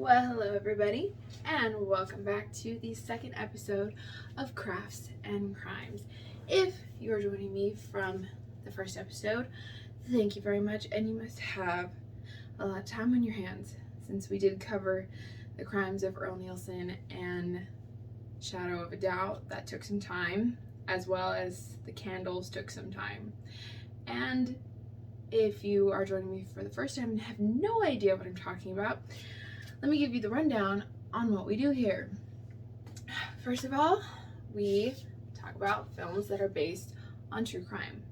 Well, hello everybody, and welcome back to the second episode of Crafts and Crimes. If you are joining me from the first episode, thank you very much, and you must have a lot of time on your hands since we did cover the crimes of Earl Nielsen and Shadow of a Doubt. That took some time, as well as the candles took some time. And if you are joining me for the first time and have no idea what I'm talking about, let me give you the rundown on what we do here. First of all, we talk about films that are based on true crime.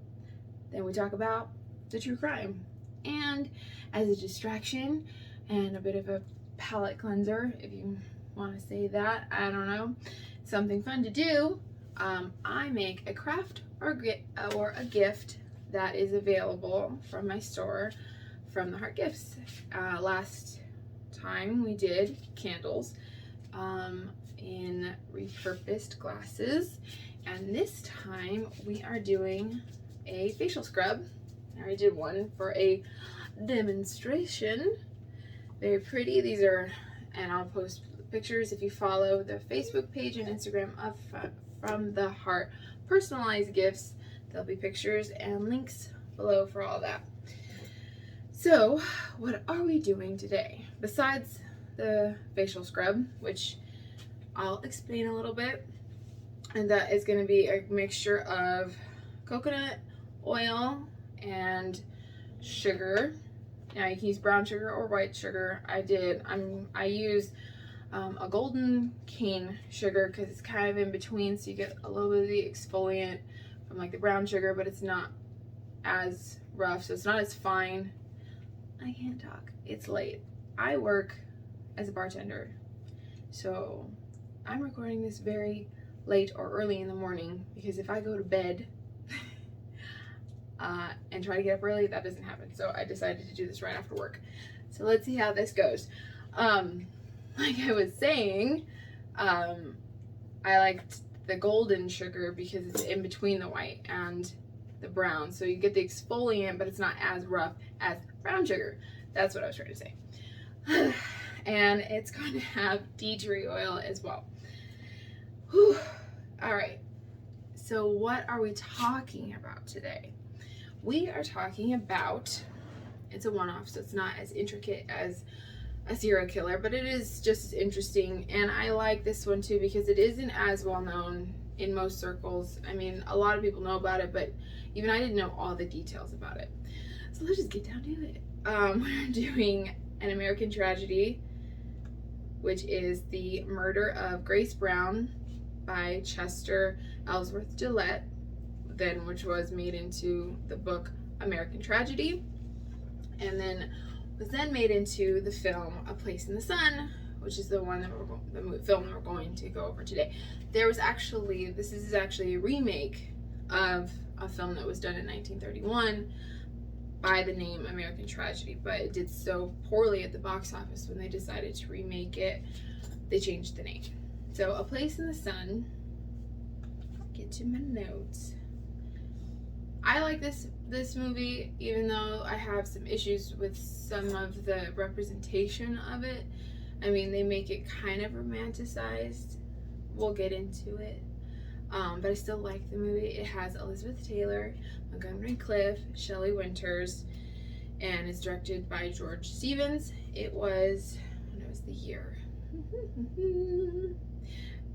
Then we talk about the true crime. And as a distraction and a bit of a palate cleanser, if you want to say that, I don't know, something fun to do, I make a craft or a gift that is available from my store, from the Heart Gifts. Last time we did candles in repurposed glasses, and this time we are doing a facial scrub. I already did one for a demonstration. Very pretty. These are, and I'll post pictures if you follow the Facebook page and Instagram of From the Heart Personalized Gifts. There'll be pictures and links below for all that. So, what are we doing today? Besides the facial scrub, which I'll explain a little bit, and that is going to be a mixture of coconut oil and sugar. Now you can use brown sugar or white sugar. I use a golden cane sugar because it's kind of in between, so you get a little bit of the exfoliant from like the brown sugar, but it's not as rough, so it's not as fine. I can't talk. It's late. I work as a bartender, so I'm recording this very late or early in the morning, because if I go to bed and try to get up early, that doesn't happen. So I decided to do this right after work. So let's see how this goes. Like I was saying, I liked the golden sugar because it's in between the white and the brown, so you get the exfoliant, but it's not as rough as brown sugar. That's what I was trying to say. And it's going to have tea tree oil as well. Whew. All right, so what are we talking about today? We are talking about, it's a one-off, so it's not as intricate as a serial killer, but it is just as interesting, and I like this one too because it isn't as well known in most circles. I mean, a lot of people know about it, but even I didn't know all the details about it. So let's just get down to it. We're doing An American Tragedy, which is the murder of Grace Brown by Chester Ellsworth Gillette, then which was made into the book American Tragedy, and then was then made into the film A Place in the Sun, which is the one that the film that we're going to go over today. This is actually a remake of a film that was done in 1931 by the name American Tragedy, but it did so poorly at the box office when they decided to remake it, they changed the name. So A Place in the Sun, get to my notes. I like this movie, even though I have some issues with some of the representation of it. I mean, they make it kind of romanticized. We'll get into it. But I still like the movie. It has Elizabeth Taylor, Montgomery Clift, Shelley Winters, and it's directed by George Stevens. It was the year?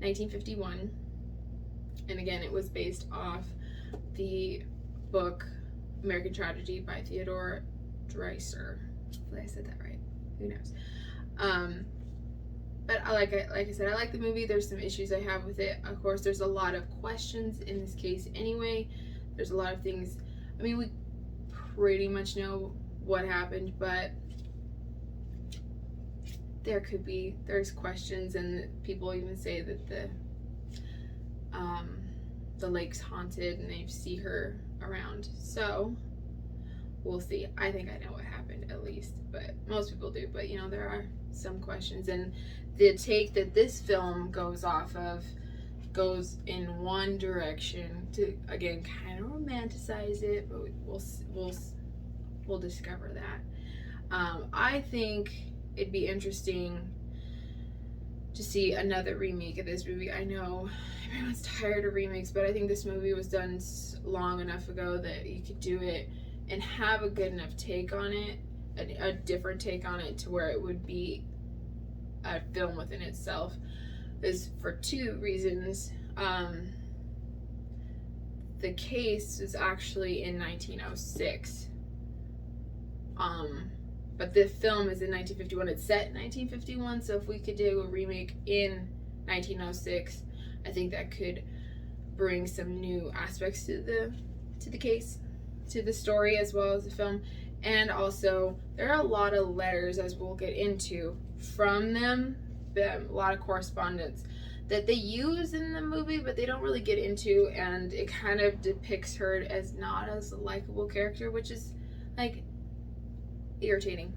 1951. And again, it was based off the book American Tragedy by Theodore Dreiser. Hopefully I said that right. Who knows? But I like it. Like I said, I like the movie. There's some issues I have with it. Of course, there's a lot of questions in this case anyway. There's a lot of things. I mean, we pretty much know what happened, but there's questions, and people even say that the lake's haunted and they see her around. So we'll see. I think I know what happened, at least, but most people do. But you know, there are some questions, and the take that this film goes off of goes in one direction to, again, kind of romanticize it, but we'll discover that. I think it'd be interesting to see another remake of this movie. I know everyone's tired of remakes, but I think this movie was done long enough ago that you could do it and have a good enough take on it, a different take on it, to where it would be a film within itself. Is for two reasons. The case is actually in 1906, but the film is in 1951. It's set in 1951, so if we could do a remake in 1906, I think that could bring some new aspects to the case, to the story, as well as the film. And also, there are a lot of letters, as we'll get into, from them, a lot of correspondence that they use in the movie, but they don't really get into, and it kind of depicts her as not as a likable character, which is like irritating.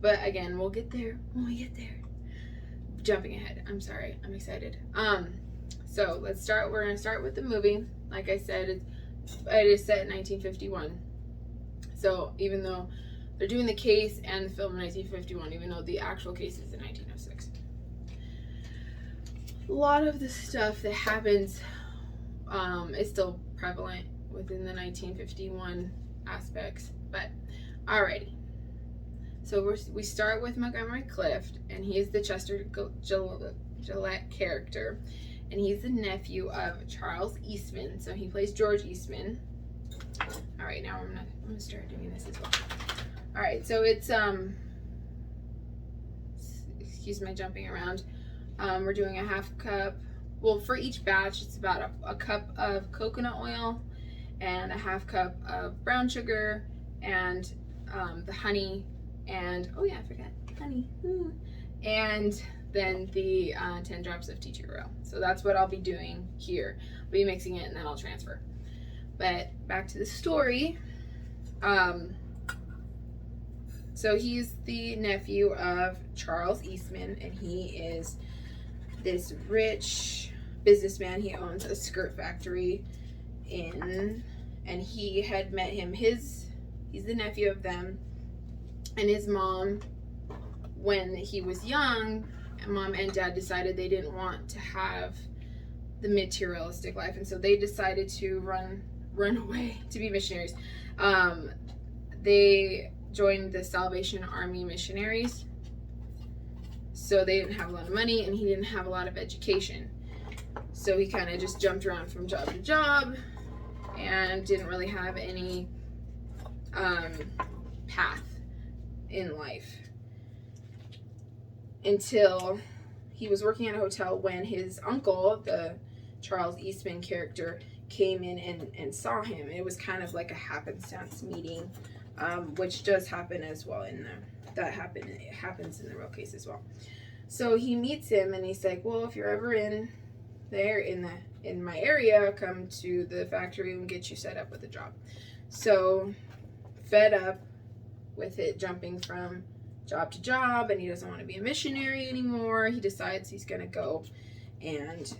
But again, we'll get there when we get there. Jumping ahead, I'm sorry, I'm excited. So we're gonna start with the movie. Like I said, it is set in 1951. So even though they're doing the case and the film in 1951, even though the actual case is in 1906. A lot of the stuff that happens is still prevalent within the 1951 aspects, but alrighty. So we start with Montgomery Clift, and he is the Chester Gillette character, and he's the nephew of Charles Eastman. So he plays George Eastman. All right, now I'm gonna start doing this as well. All right, so it's excuse my jumping around. We're doing a half cup. Well, for each batch, it's about a cup of coconut oil and a half cup of brown sugar and the honey, and oh yeah, I forgot honey. And then the 10 drops of tea tree oil. So that's what I'll be doing here. I'll be mixing it and then I'll transfer. But back to the story. So he's the nephew of Charles Eastman, and he is this rich businessman. He owns a skirt factory and he had met him. He's the nephew of them, and his mom, when he was young, mom and dad decided they didn't want to have the materialistic life, and so they decided to run away to be missionaries. They joined the Salvation Army missionaries, so they didn't have a lot of money and he didn't have a lot of education, so he kind of just jumped around from job to job and didn't really have any path in life until he was working at a hotel when his uncle, the Charles Eastman character, came in and saw him. It was kind of like a happenstance meeting, which does happen as well it happens in the real case as well. So he meets him and he's like, well, if you're ever in my area, come to the factory and get you set up with a job. So fed up with it jumping from job to job, and he doesn't want to be a missionary anymore, he decides he's gonna go and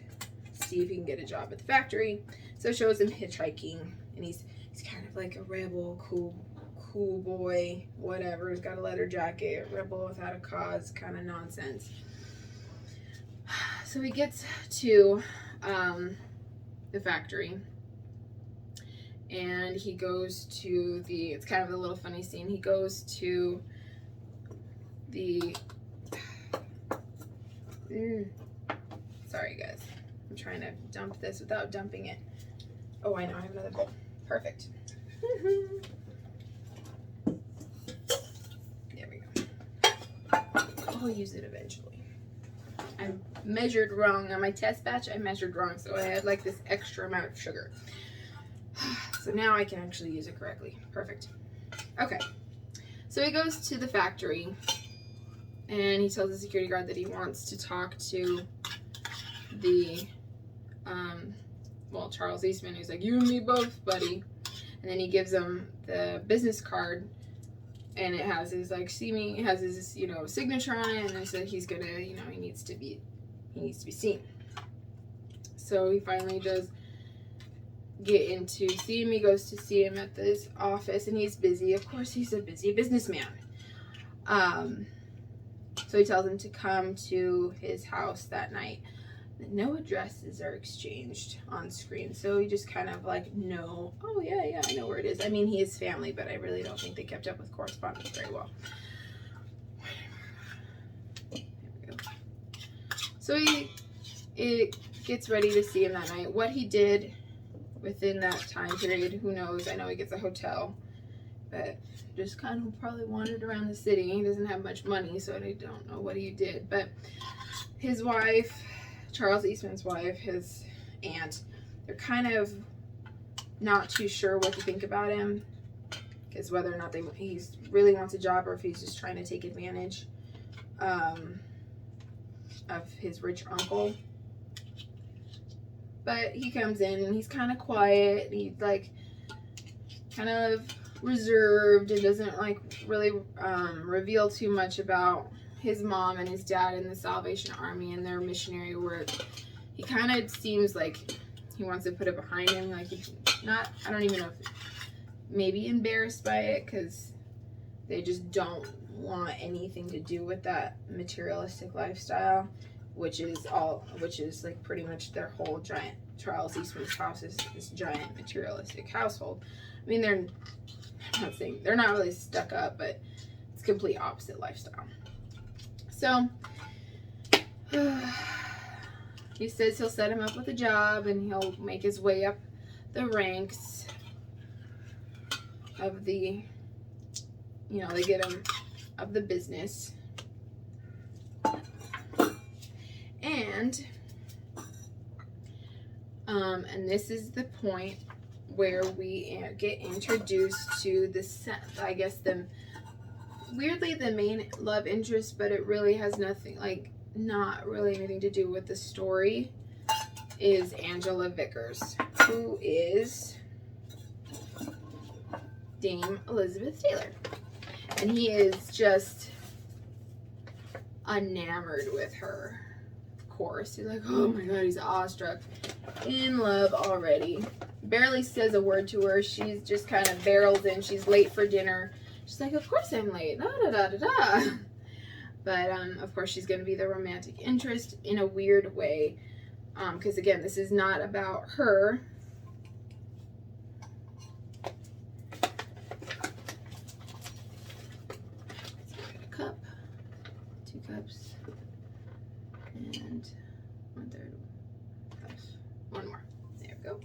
see if he can get a job at the factory. So it shows him hitchhiking, and he's kind of like a rebel, cool boy, whatever. He's got a leather jacket, rebel without a cause, kind of nonsense. So he gets to the factory, and he goes to it's kind of a little funny scene. He goes to sorry guys, I'm trying to dump this without dumping it. Oh, I know, I have another bowl. Perfect. There we go. I'll use it eventually. I measured wrong on my test batch. I measured wrong, so I had like this extra amount of sugar. So now I can actually use it correctly. Perfect. Okay. So he goes to the factory and he tells the security guard that he wants to talk to the Charles Eastman. He's like, you and me both, buddy. And then he gives him the business card, and it has his it has his signature on it, and they said he's gonna he needs to be seen. So he finally does get in to see him. He goes to see him at this office, and he's busy. Of course, he's a busy businessman. So he tells him to come to his house that night. No addresses are exchanged on screen, so he just kind of like, no, oh yeah, I know where it is. I mean, he is family, but I really don't think they kept up with correspondence very well. There we go. So it gets ready to see him that night. What he did within that time period, who knows? I know he gets a hotel, but just kind of probably wandered around the city. He doesn't have much money, so I don't know what he did. But his wife, Charles Eastman's wife, his aunt, they're kind of not too sure what to think about him, because whether or not he really wants a job or if he's just trying to take advantage of his rich uncle. But he comes in and he's kind of quiet. He's like kind of reserved and doesn't like really reveal too much about his mom and his dad in the Salvation Army and their missionary work. He kind of seems like he wants to put it behind him. Like he's not, I don't even know if maybe embarrassed by it, because they just don't want anything to do with that materialistic lifestyle, which is like pretty much their whole giant, Charles Eastman's house is this giant materialistic household. I mean, I'm not saying they're not really stuck up, but it's complete opposite lifestyle. So he says he'll set him up with a job and he'll make his way up the ranks of the, they get him of the business. And this is the point where we get introduced to weirdly the main love interest, but it really has nothing, like not really anything to do with the story, is Angela Vickers, who is Dame Elizabeth Taylor. And he is just enamored with her. Of course, he's like, oh my god, he's awestruck, in love already. Barely says a word to her. She's just kind of barrels in. She's late for dinner. She's like, of course I'm late. Da da da da da. But of course she's gonna be the romantic interest in a weird way. Because again, this is not about her. Let's get a cup, 2 cups, and 1/3 cup. 1 more. There we go.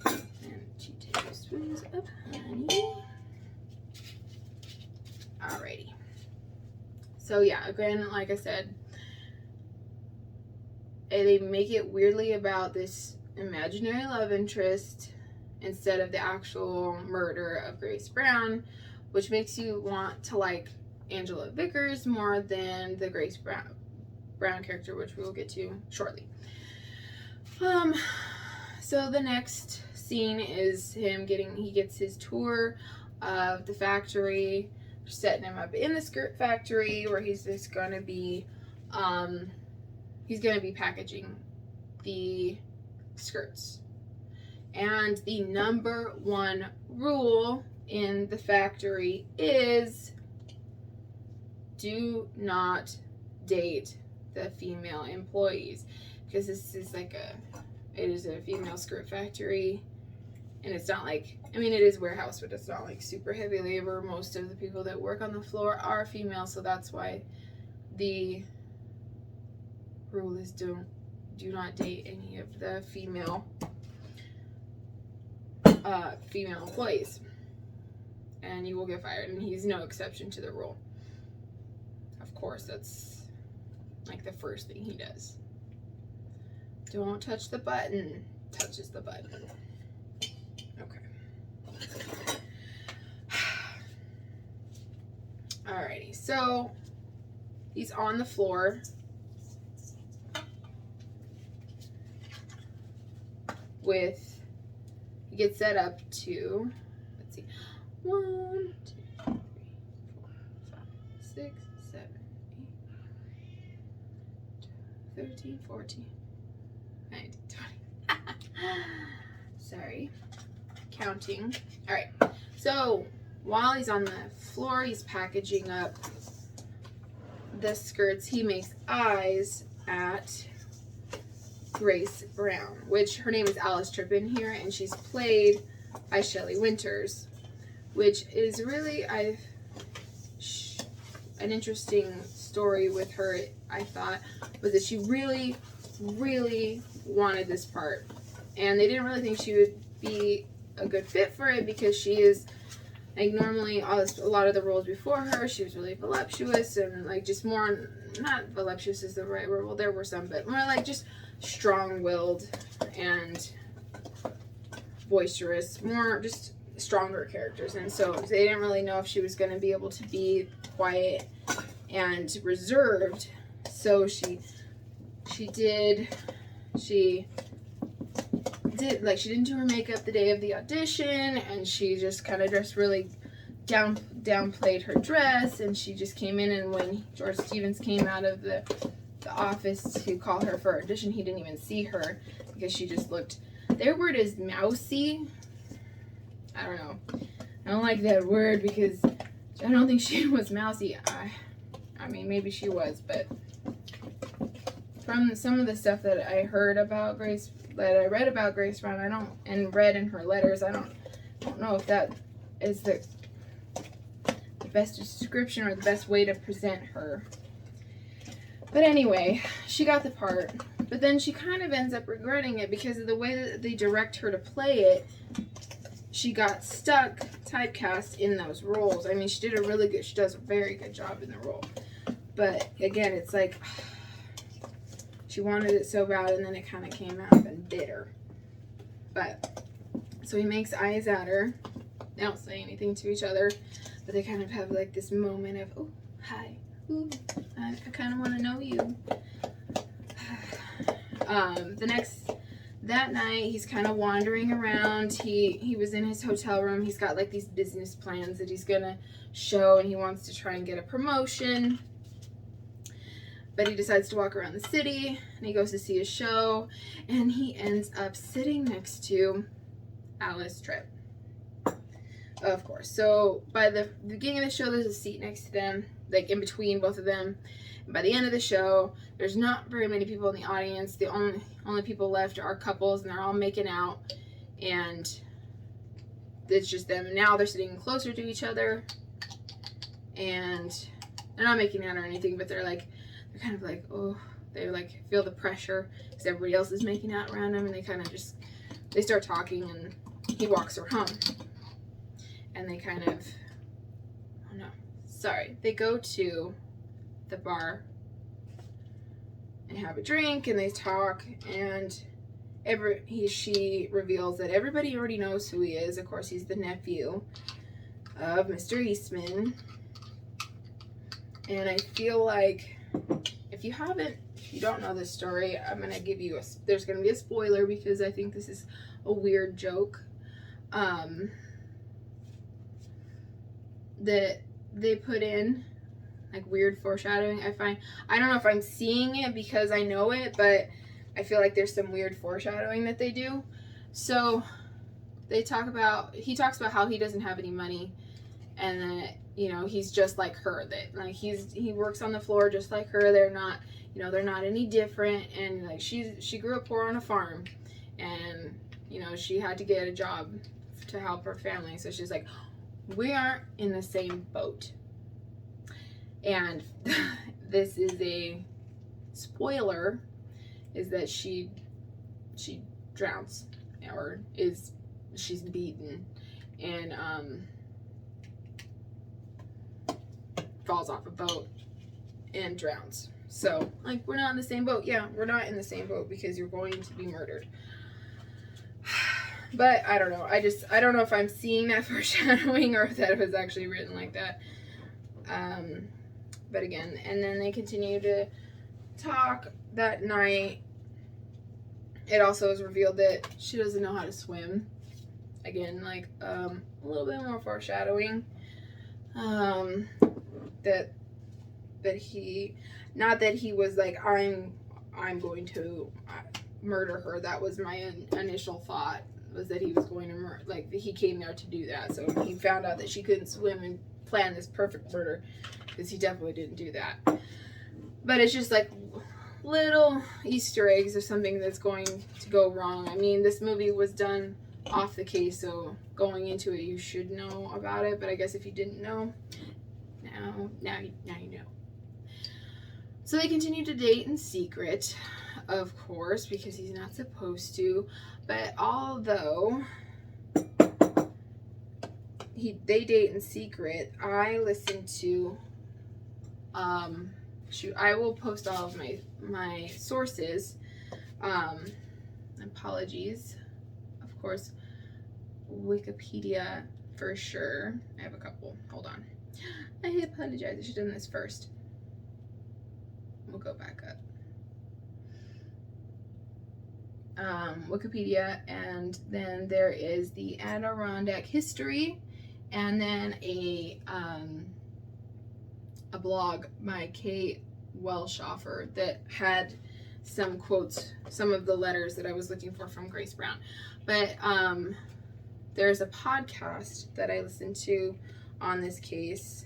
And 2 tablespoons of honey. Alrighty. So yeah, again, like I said, they make it weirdly about this imaginary love interest instead of the actual murder of Grace Brown, which makes you want to like Angela Vickers more than the Grace Brown character, which we will get to shortly. So the next scene is he gets his tour of the factory, setting him up in the skirt factory where he's just going to be packaging the skirts. And the number 1 rule in the factory is do not date the female employees, because this is it is a female skirt factory, and it's not like, I mean, it is warehouse, but it's not like super heavy labor. Most of the people that work on the floor are female, so that's why the rule is do not date any of the female employees, and you will get fired. And he's no exception to the rule. Of course, that's like the first thing he does. Don't touch the button. Touches the button. Okay. Alrighty, so he's on the floor he gets set up to, let's see, 1, 2, 3, 4, 5, 6, 7, 8, 13, 14, 19, 20. Sorry, counting. All right, so while he's on the floor, he's packaging up the skirts. He makes eyes at Grace Brown, which her name is Alice Trippin here, and she's played by Shelley Winters, which is really an interesting story with her. I thought was that she really wanted this part, and they didn't really think she would be a good fit for it because she is like normally a lot of the roles before her, she was really voluptuous and like just more, not voluptuous is the right word, well there were some, but more like just strong-willed and boisterous, more just stronger characters. And so they didn't really know if she was going to be able to be quiet and reserved. So she didn't do her makeup the day of the audition, and she just kind of just really downplayed her dress, and she just came in, and when George Stevens came out of the office to call her for audition, he didn't even see her because she just looked, their word is mousy. I don't know. I don't like that word because I don't think she was mousy. I mean, maybe she was, but from some of the stuff that I heard about Grace, that I read about Grace Brown, and read in her letters, I don't know if that is the best description or the best way to present her. But anyway, she got the part, but then she kind of ends up regretting it because of the way that they direct her to play it. She got stuck, typecast in those roles. I mean, she does a very good job in the role. But again, it's like, she wanted it so bad, and then it kind of came out and bit her. But, so he makes eyes at her. They don't say anything to each other, but they kind of have like this moment of, oh, hi, ooh, I kind of want to know you. That night, he's kind of wandering around. He was in his hotel room. He's got like these business plans that he's gonna show, and he wants to try and get a promotion. But he decides to walk around the city, and he goes to see a show, and he ends up sitting next to Alice Tripp, of course. So by the beginning of the show, there's a seat next to them, like in between both of them. And by the end of the show, there's not very many people in the audience. The only people left are couples, and they're all making out, and it's just them. And now they're sitting closer to each other, and they're not making out or anything, but they're kind of like, oh, they like feel the pressure because everybody else is making out around them, and they kind of just, they start talking, and he walks her home, and they kind of, oh no, sorry, they go to the bar and have a drink, and they talk, and she reveals that everybody already knows who he is. Of course, he's the nephew of Mr. Eastman, and I feel like if you don't know this story, I'm going to give you there's going to be a spoiler because I think this is a weird joke that they put in, like weird foreshadowing. I don't know if I'm seeing it because I know it, but I feel like there's some weird foreshadowing that they do. So he talks about how he doesn't have any money, and that, you know, he's just like her, that like he works on the floor just like her. They're not, you know, they're not any different, and like she grew up poor on a farm, and you know, she had to get a job to help her family. So she's like, we aren't in the same boat. And this is a spoiler, is that she drowns, or she's beaten, and falls off a boat and drowns. So like, we're not in the same boat. Yeah, we're not in the same boat because you're going to be murdered. But I don't know. I don't know if I'm seeing that foreshadowing or if that was actually written like that. But again, and then they continue to talk that night. It also is revealed that she doesn't know how to swim. Again, like a little bit more foreshadowing. That he, not that he was like, I'm going to murder her. That was my initial thought. was that he was going to like he came there to do that. So he found out that she couldn't swim and planned this perfect murder, because he definitely didn't do that. But it's just like little Easter eggs or something that's going to go wrong. I mean, this movie was done off the case, so going into it you should know about it, but I guess if you didn't know, now you know. So they continue to date in secret, of course, because he's not supposed to. But although they date in secret, I listened to I will post all of my sources. Apologies, of course, Wikipedia for sure. I have a couple. Hold on. I apologize. I should have done this first. We'll go back up. Wikipedia, and then there is the Adirondack History, and then a blog by Kate Welshoffer that had some quotes, some of the letters that I was looking for from Grace Brown. But there's a podcast that I listened to on this case.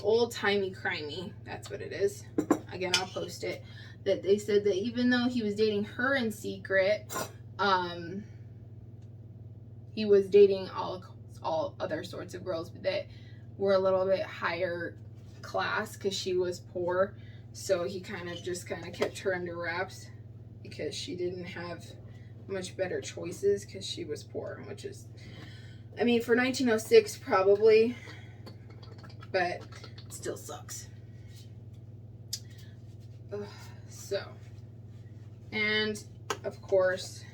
Old Timey Crimey, that's what it is. Again, I'll post it. That they said that even though he was dating her in secret, he was dating all other sorts of girls that were a little bit higher class because she was poor. So he kind of kept her under wraps because she didn't have much better choices because she was poor, which is, I mean, for 1906 probably, but it still sucks. So, and of course,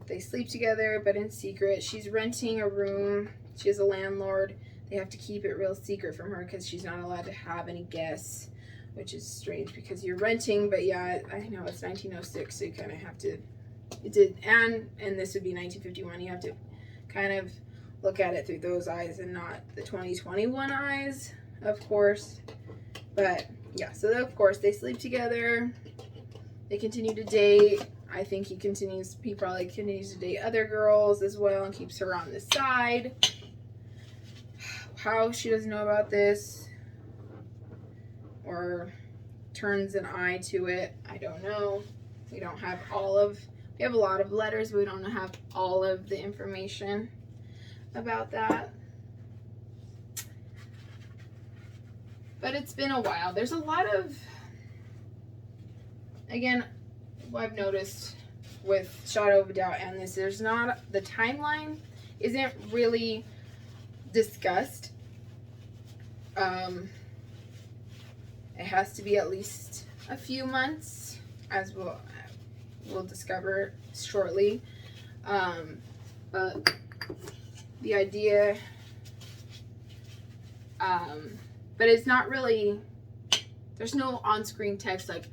they sleep together, but in secret. She's renting a room. She has a landlord. They have to keep it real secret from her because she's not allowed to have any guests, which is strange because you're renting. But yeah, I know it's 1906, so you kind of have to. And this would be 1951. You have to kind of look at it through those eyes and not the 2021 eyes, of course. But yeah, so of course they sleep together. They continue to date. I think he probably continues to date other girls as well and keeps her on the side. How she doesn't know about this or turns an eye to it, I don't know. We have a lot of letters, but we don't have all of the information about that. But it's been a while. There's a lot of, again, what I've noticed with Shadow of a Doubt and this, the timeline isn't really discussed. It has to be at least a few months, as we'll discover shortly. But the idea, but it's not really, there's no on-screen text like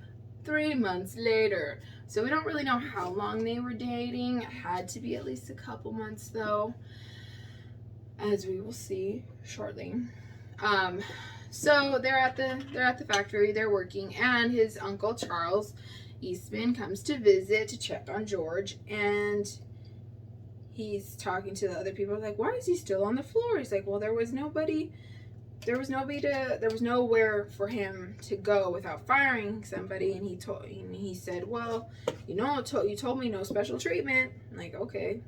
3 months later. So we don't really know how long they were dating. It had to be at least a couple months though, as we will see shortly. So they're at the factory, they're working, and his uncle Charles Eastman comes to visit to check on George, and he's talking to the other people like, why is he still on the floor? He's like, well, there was nowhere for him to go without firing somebody. And he said, well, you told me no special treatment. I'm like, okay.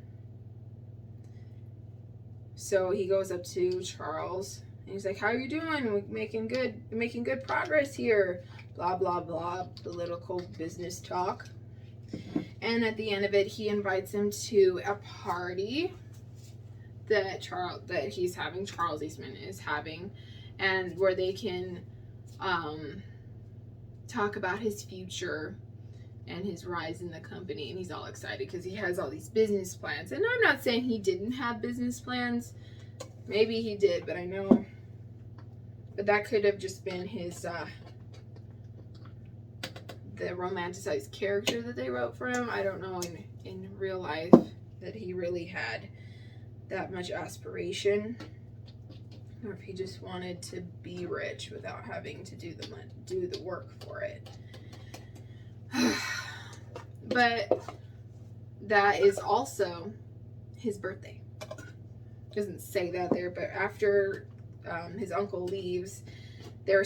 So he goes up to Charles and he's like, how are you doing? We're making good progress here. Blah, blah, blah, political business talk. And at the end of it, he invites him to a party that Charles Eastman is having, and where they can talk about his future and his rise in the company. And he's all excited because he has all these business plans. And I'm not saying he didn't have business plans. Maybe he did, but that could have just been his the romanticized character that they wrote for him. I don't know in real life that he really had that much aspiration, or if he just wanted to be rich without having to do the work for it. But that is also his birthday. Doesn't say that there, but after his uncle leaves, they're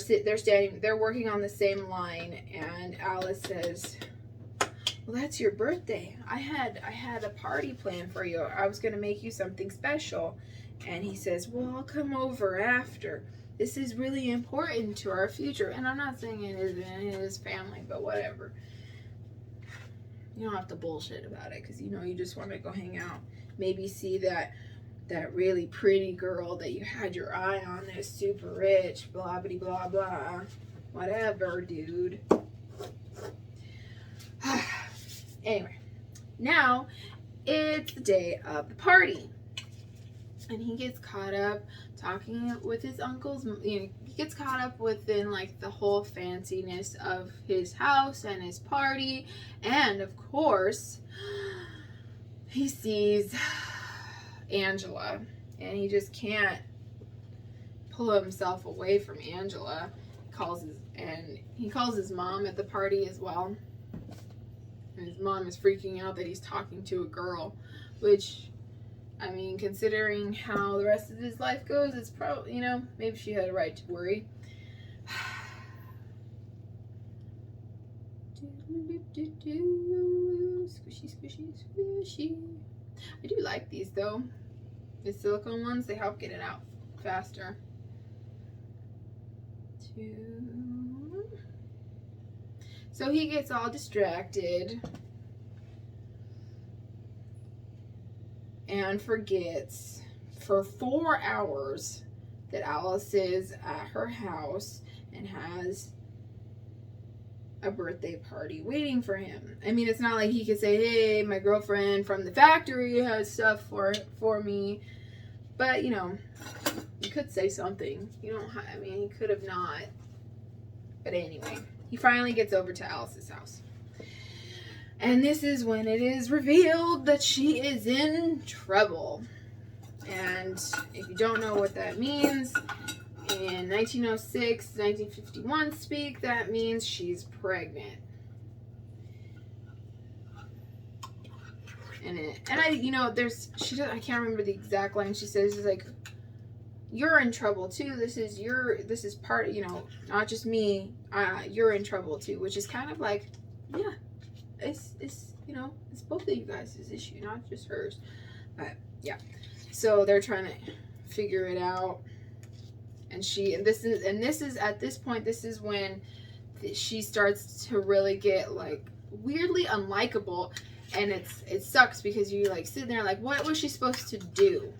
working on the same line, and Alice says, well, that's your birthday. I had a party planned for you. I was going to make you something special. And he says, well, I'll come over after. This is really important to our future. And I'm not saying it isn't in his family, but whatever. You don't have to bullshit about it, because you just want to go hang out. Maybe see that really pretty girl that you had your eye on that's super rich, blah, blah, blah, blah. Whatever, dude. Anyway, now it's the day of the party. And he gets caught up talking with his uncles. He gets caught up within like the whole fanciness of his house and his party. And of course, he sees Angela. And he just can't pull himself away from Angela. He calls his mom at the party as well. And his mom is freaking out that he's talking to a girl, which, I mean, considering how the rest of his life goes, it's probably, maybe she had a right to worry. Squishy, squishy, squishy. I do like these though. The silicone ones, they help get it out faster. So he gets all distracted and forgets for 4 hours that Alice is at her house and has a birthday party waiting for him. I mean, it's not like he could say, hey, my girlfriend from the factory has stuff for me. But, you could say something. He could have not. But anyway, he finally gets over to Alice's house. And this is when it is revealed that she is in trouble. And if you don't know what that means, in 1906, 1951 speak, that means she's pregnant. I can't remember the exact line she says. It's like, you're in trouble too. This is part, not just me. You're in trouble too, which is kind of like, yeah, it's both of you guys' issue, not just hers. But yeah, so they're trying to figure it out, and this is at this point, this is when she starts to really get like weirdly unlikable, and it sucks because you like sitting there like, what was she supposed to do?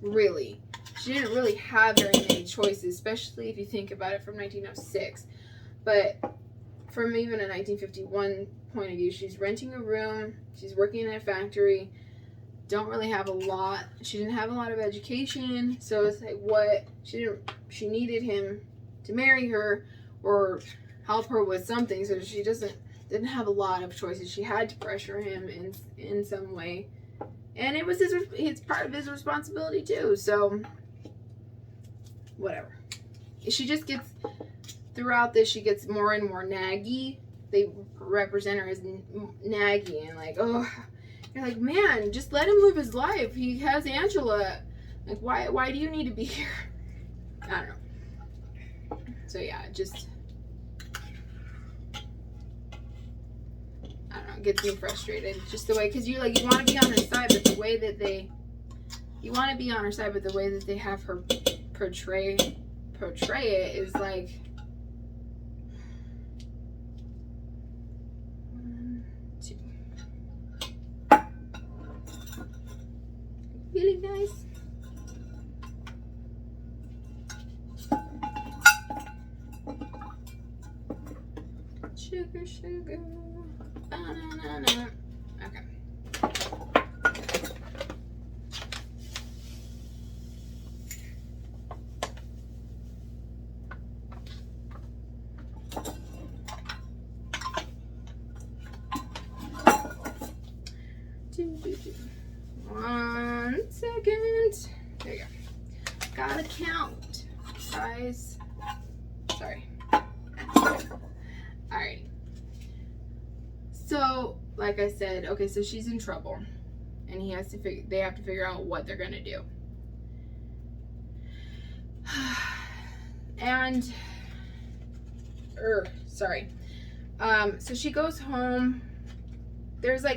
Really, she didn't really have very many choices, especially if you think about it from 1906. But from even a 1951 point of view, she's renting a room, she's working in a factory, don't really have a lot. She didn't have a lot of education, so it's like, what? She needed him to marry her or help her with something, so she didn't have a lot of choices. She had to pressure him in some way, and it's part of his responsibility too. So whatever. She just gets, throughout this, she gets more and more naggy. They represent her as naggy, and like, oh, you're like, man, just let him live his life. He has Angela. Like, why do you need to be here? I don't know. So yeah, just, I don't know, it gets me frustrated. Just the way, because you want to be on her side, but the way that they have her portray it is like, really nice. Sugar. Banana. Okay. One second. There you go. Gotta count, guys. Sorry. Alright. So, like I said, okay, so she's in trouble, and they have to figure out what they're gonna do. And, so she goes home.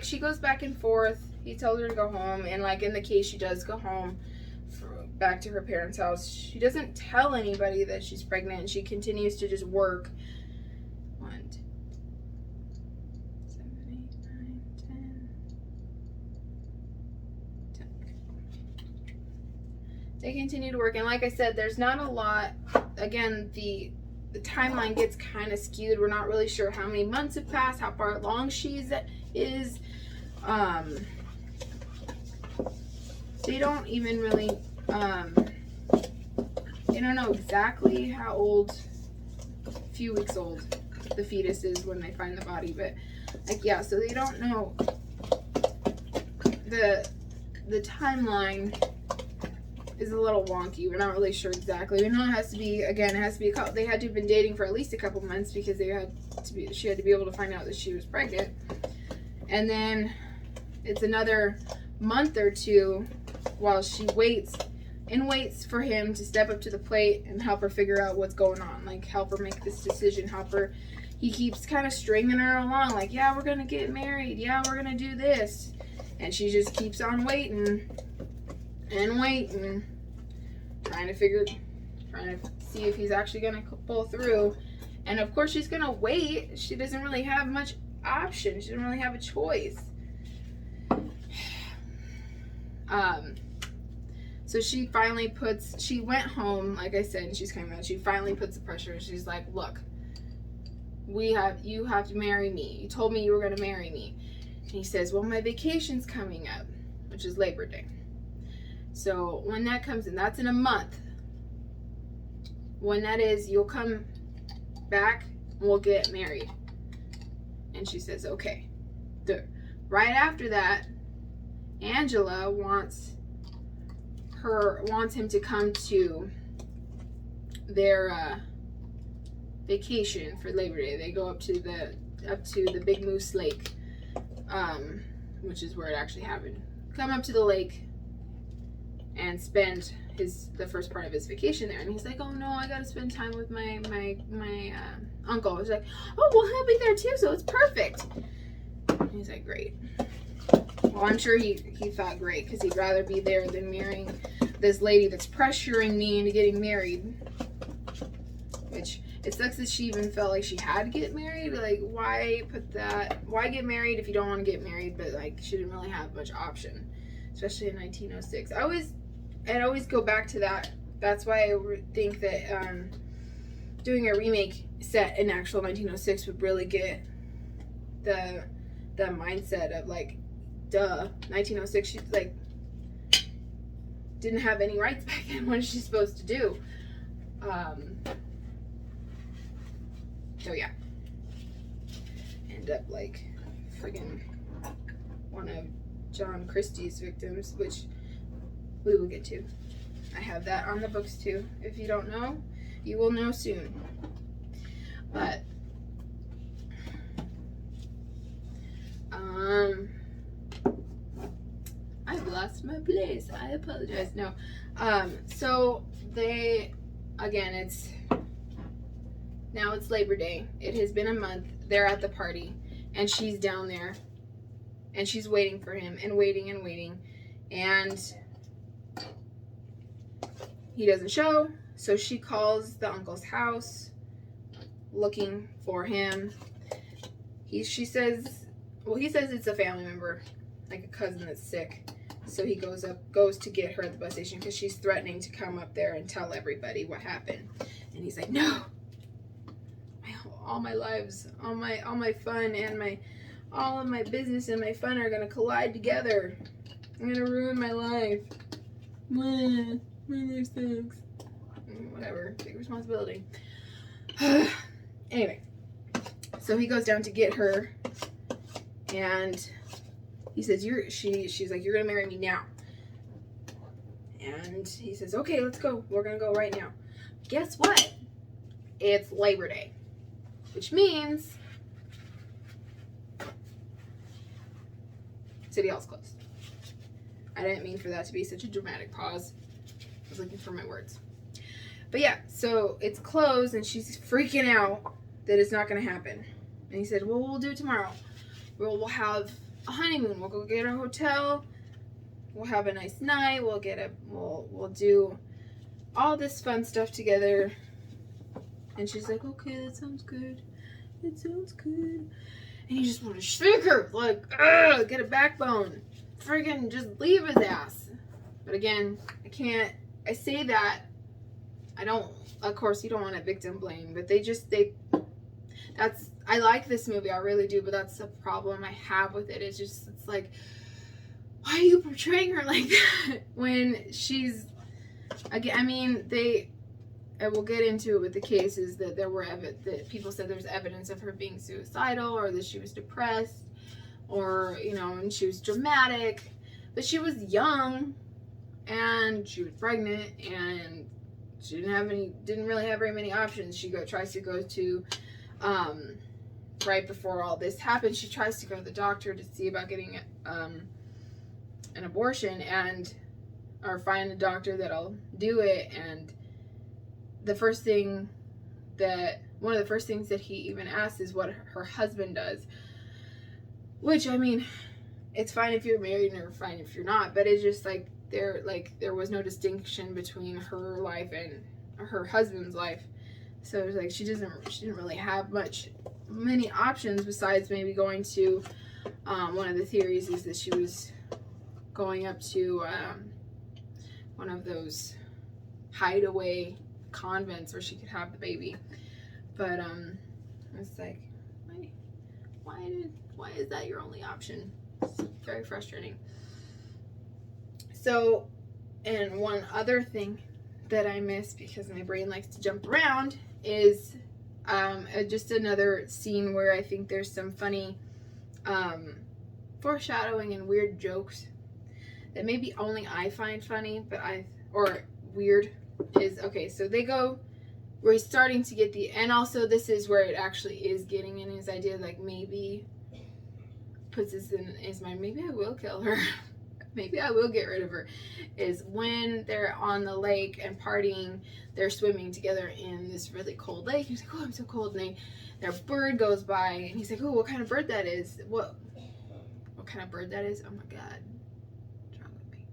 She goes back and forth. He tells her to go home, and like in the case, she does go home back to her parents' house. She doesn't tell anybody that she's pregnant, and she continues to just work. 1, 2, 7, 8, 9, 10. They continue to work, and like I said, there's not a lot. Again, the timeline gets kind of skewed. We're not really sure how many months have passed, how far along she is. They don't even really, they don't know exactly how old, few weeks old the fetus is when they find the body, but like, yeah, so they don't know the timeline is a little wonky. We're not really sure exactly. We know it has to be, again, they had to have been dating for at least a couple months because she had to be able to find out that she was pregnant. And then it's another month or two while she waits for him to step up to the plate and help her figure out what's going on. Like, help her make this decision, he keeps kind of stringing her along, like, yeah, we're gonna get married, yeah, we're gonna do this. And she just keeps on waiting and waiting, trying to see if he's actually gonna pull through. And of course she's gonna wait. She doesn't really have much option. She doesn't really have a choice. So she went home, like I said, and she's coming out. She finally puts the pressure, and she's like, look, you have to marry me. You told me you were going to marry me. And he says, well, my vacation's coming up, which is Labor Day. So when that comes in, that's in a month. When that is, you'll come back and we'll get married. And she says, okay. Right after that, Angela wants him to come to their vacation for Labor Day. They go up to the Big Moose Lake, which is where it actually happened. Come up to the lake and spend the first part of his vacation there. And he's like, oh no, I gotta spend time with my uncle. He's like, oh well, he'll be there too, so it's perfect. And he's like, great. Well, I'm sure he thought great, because he'd rather be there than marrying this lady that's pressuring me into getting married. Which, it sucks that she even felt like she had to get married. Like, why get married if you don't want to get married? But like, she didn't really have much option, especially in 1906. I always go back to that. That's why I think that doing a remake set in actual 1906 would really get the mindset of like, duh, 1906, she's like, didn't have any rights back then. What is she supposed to do? So yeah, end up like friggin' one of John Christie's victims, which we will get to. I have that on the books too. If you don't know, you will know soon. But I've lost my place. I apologize. No. So now it's Labor Day. It has been a month. They're at the party, and she's down there, and she's waiting for him, and waiting and waiting, and he doesn't show. So she calls the uncle's house looking for him. He says it's a family member, like a cousin that's sick. So he goes to get her at the bus station because she's threatening to come up there and tell everybody what happened. And he's like, no, all my lives, all my fun and all of my business and my fun are gonna collide together. I'm gonna ruin my life. My life sucks. Whatever, big responsibility. Anyway, so he goes down to get her, and he says, she's like, you're gonna marry me now. And he says, okay, let's go. We're gonna go right now. Guess what? It's Labor Day, which means City Hall's closed. I didn't mean for that to be such a dramatic pause. I was looking for my words. But yeah, so it's closed and she's freaking out that it's not going to happen. And he said, well, we'll do it tomorrow. We'll have a honeymoon. We'll go get a hotel. We'll have a nice night. We'll do all this fun stuff together. And she's like, okay, that sounds good. It sounds good. And you just want to shake her. Like, ugh, get a backbone. Friggin' just leave his ass. But again, I can't. I say that. I don't. Of course, you don't want to victim blame. But that's. I like this movie. I really do. But that's the problem I have with it. It's like, why are you portraying her like that? When she's. Again, I mean, and we'll get into it with the cases that that people said there's evidence of her being suicidal, or that she was depressed, or, you know, and she was dramatic, but she was young, and she was pregnant, and she didn't really have very many options. She tries to go to, right before all this happened, she tries to go to the doctor to see about getting an abortion, or find a doctor that'll do it, and one of the first things that he even asks is what her husband does. Which, I mean, it's fine if you're married or fine if you're not, but it's just like there was no distinction between her life and her husband's life. So it's like she didn't really have many options besides maybe going to one of the theories is that she was going up to one of those hideaway convents where she could have the baby. But it's like, why is that your only option? It's very frustrating. So, and one other thing that I miss because my brain likes to jump around is just another scene where I think there's some funny foreshadowing and weird jokes that maybe only I find funny, or weird. Is okay, so we're starting to get and also this is where it actually is getting in his idea, like maybe puts this in his mind, maybe I will kill her, maybe I will get rid of her, is when they're on the lake and partying, they're swimming together in this really cold lake. He's like, oh, I'm so cold, and their bird goes by, and he's like, oh, what kind of bird that is? What kind of bird that is? Oh my god, what's wrong with me?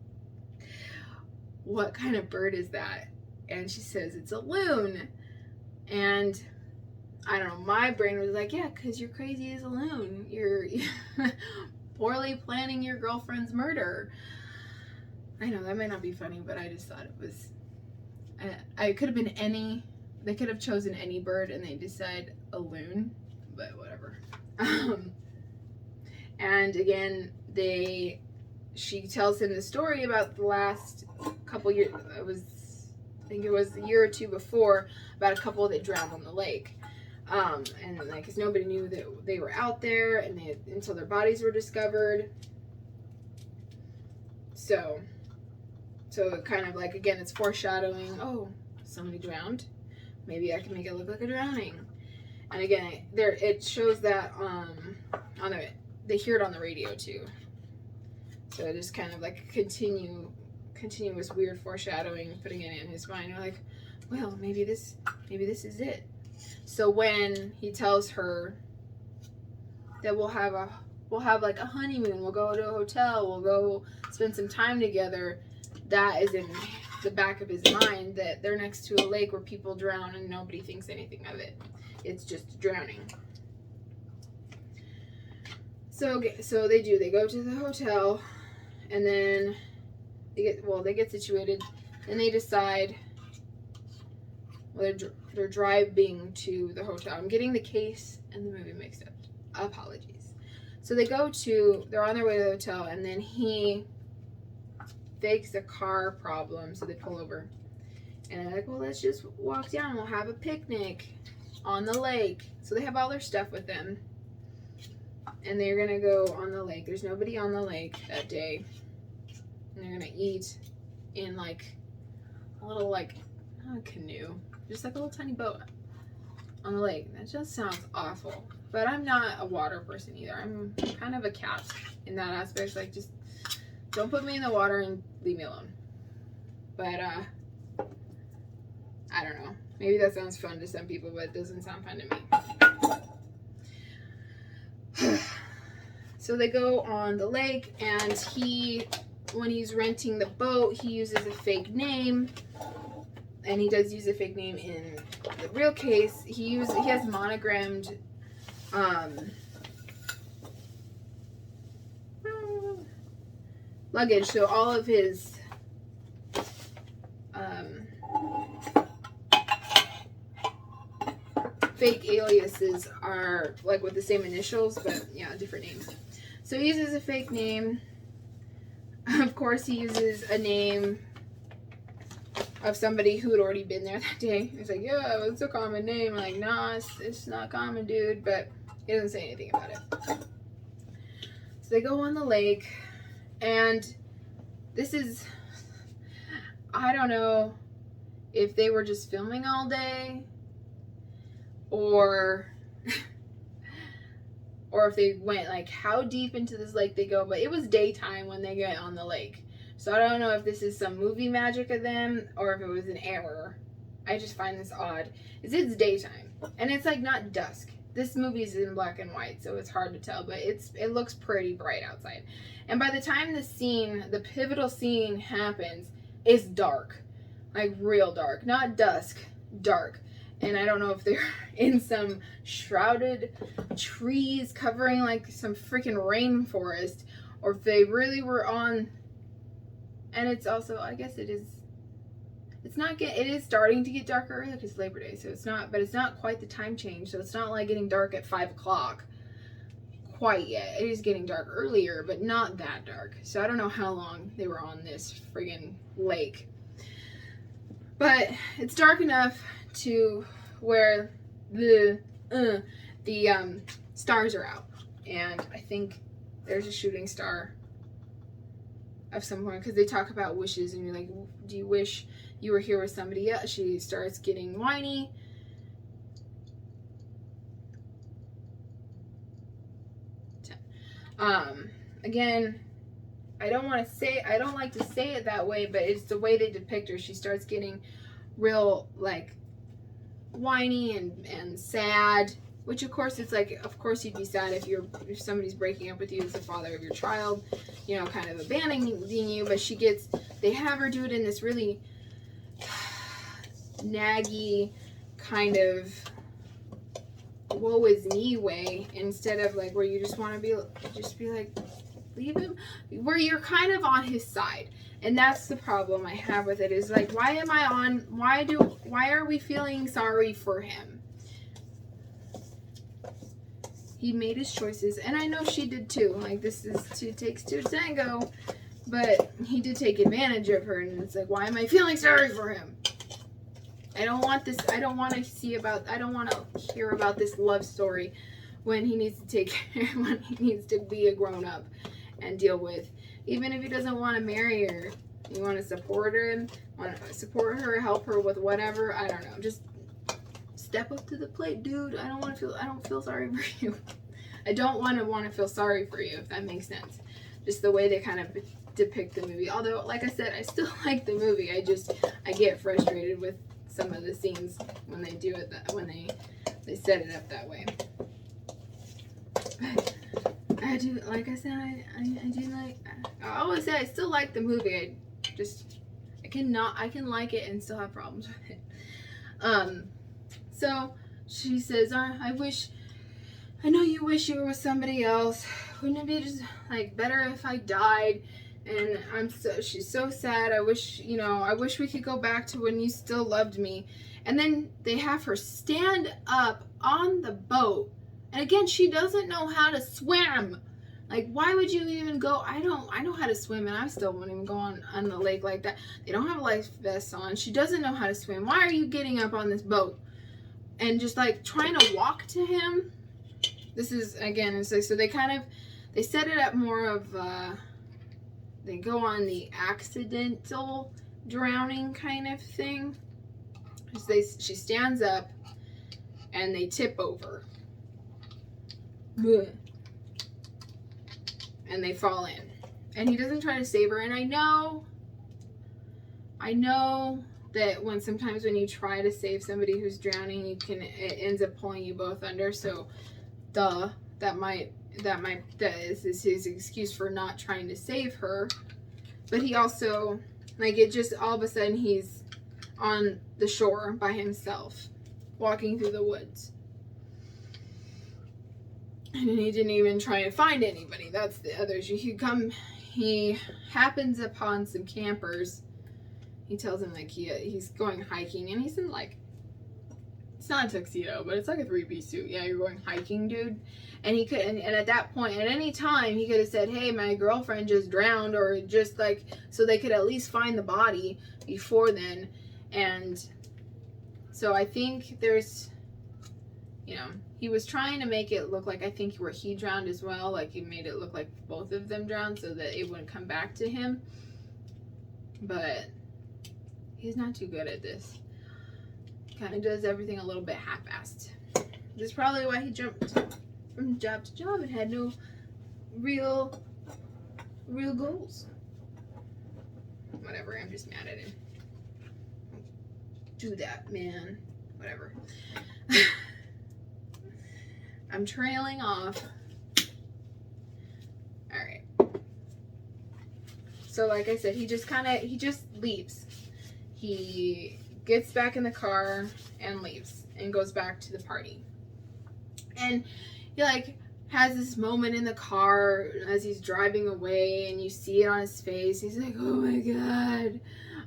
What kind of bird is that? And she says it's a loon. And I don't know, my brain was like, yeah, because you're crazy as a loon. You're poorly planning your girlfriend's murder. I know that might not be funny, but I just thought it was, I could have been they could have chosen any bird and they decide a loon, but whatever. And again, she tells him the story about the last couple years, I think it was a year or two before, about a couple that drowned on the lake. And like, because nobody knew that they were out there, and until their bodies were discovered. So kind of like, again, it's foreshadowing, oh, somebody drowned. Maybe I can make it look like a drowning. And again, it shows that they hear it on the radio too. So it is kind of like continuous weird foreshadowing, putting it in his mind. You're like, well, maybe this is it. So when he tells her that we'll have like a honeymoon, we'll go to a hotel, we'll go spend some time together, that is in the back of his mind, that they're next to a lake where people drown and nobody thinks anything of it. It's just drowning. So they go to the hotel, and then they get situated, and they decide, well, they're driving to the hotel. I'm getting the case and the movie mixed up. Apologies. So they're on their way to the hotel, and then he fakes a car problem, so they pull over. And they're like, well, let's just walk down, we'll have a picnic on the lake. So they have all their stuff with them, and they're gonna go on the lake. There's nobody on the lake that day. And they're gonna eat in like a little, like, not a canoe, just like a little tiny boat on the lake. That just sounds awful. But I'm not a water person either. I'm kind of a cat in that aspect. Like, just don't put me in the water and leave me alone. But, I don't know. Maybe that sounds fun to some people, but it doesn't sound fun to me. So they go on the lake, and when he's renting the boat, he uses a fake name. And he does use a fake name in the real case. He has monogrammed luggage, so all of his fake aliases are like with the same initials, but yeah, different names. So he uses a fake name. Of course, he uses a name of somebody who had already been there that day. He's like, yeah, it's a common name. I'm like, nah, it's not common, dude. But he doesn't say anything about it. So they go on the lake, and this is, I don't know if they were just filming all day, or if they went, like, how deep into this lake they go. But it was daytime when they get on the lake. So I don't know if this is some movie magic of them or if it was an error. I just find this odd. It's daytime, and it's like not dusk. This movie is in black and white, so it's hard to tell, but it looks pretty bright outside. And by the time the pivotal scene happens, it's dark. Like real dark. Not dusk, dark. And I don't know if they're in some shrouded trees covering like some freaking rainforest, or if they really were on. And it's also, I guess it is starting to get darker early because it's Labor Day, so it's not quite the time change, so it's not like getting dark at 5 o'clock quite yet. It is getting dark earlier, but not that dark. So I don't know how long they were on this friggin' lake. But it's dark enough to where the stars are out. And I think there's a shooting star of some point, because they talk about wishes, and you're like, do you wish you were here with somebody else? She starts getting whiny. Again, I don't like to say it that way, but it's the way they depict her. She starts getting real, like, whiny and sad, which of course it's like, of course you'd be sad if somebody's breaking up with you as the father of your child, you know, kind of abandoning you. But they have her do it in this really naggy kind of woe is me way, instead of like where you just want to be like, leave him, where you're kind of on his side. And that's the problem I have with it, is like, why are we feeling sorry for him? He made his choices, and I know she did too. Like, this is two takes two to tango, but he did take advantage of her, and it's like, why am I feeling sorry for him? I don't want this. I don't want to hear about this love story when he needs to be a grown up and deal with. Even if he doesn't want to marry her, you want to support her, help her with whatever. I don't know. Just step up to the plate, dude. I don't feel sorry for you. I don't want to feel sorry for you, if that makes sense. Just the way they kind of depict the movie. Although, like I said, I still like the movie. I get frustrated with some of the scenes when they do it, when they set it up that way. I do, like I said, I always say I still like the movie. I can like it and still have problems with it. So she says, I know you wish you were with somebody else. Wouldn't it be just like better if I died? And she's so sad. I wish we could go back to when you still loved me. And then they have her stand up on the boat. And again, she doesn't know how to swim. Like, why would you even go? I know how to swim, and I still wouldn't even go on the lake like that. They don't have life vests on. She doesn't know how to swim. Why are you getting up on this boat and just like trying to walk to him? This is, again, it's like, so they set it up more of, they go on the accidental drowning kind of thing. She stands up and they tip over. And they fall in. And he doesn't try to save her. And I know that sometimes when you try to save somebody who's drowning, it ends up pulling you both under. So, that is his excuse for not trying to save her. But he also, like, it just all of a sudden he's on the shore by himself, walking through the woods. And he didn't even try to find anybody. That's the other issue. He happens upon some campers. He tells them, like, he's going hiking, and he's in, like, it's not a tuxedo, but it's like a 3-piece suit. Yeah, you're going hiking, dude. And he could, and at that point, at any time, he could have said, hey, my girlfriend just drowned, or just, like, so they could at least find the body before then. And so I think there's, he was trying to make it look like, I think, where he drowned as well. Like, he made it look like both of them drowned so that it wouldn't come back to him. But he's not too good at this. Kind of does everything a little bit half-assed. This is probably why he jumped from job to job and had no real goals. Whatever, I'm just mad at him. Do that, man. Whatever. I'm trailing off. Alright. So like I said, he just leaves. He gets back in the car and leaves and goes back to the party. And he, like, has this moment in the car as he's driving away, and you see it on his face. He's like, oh my God,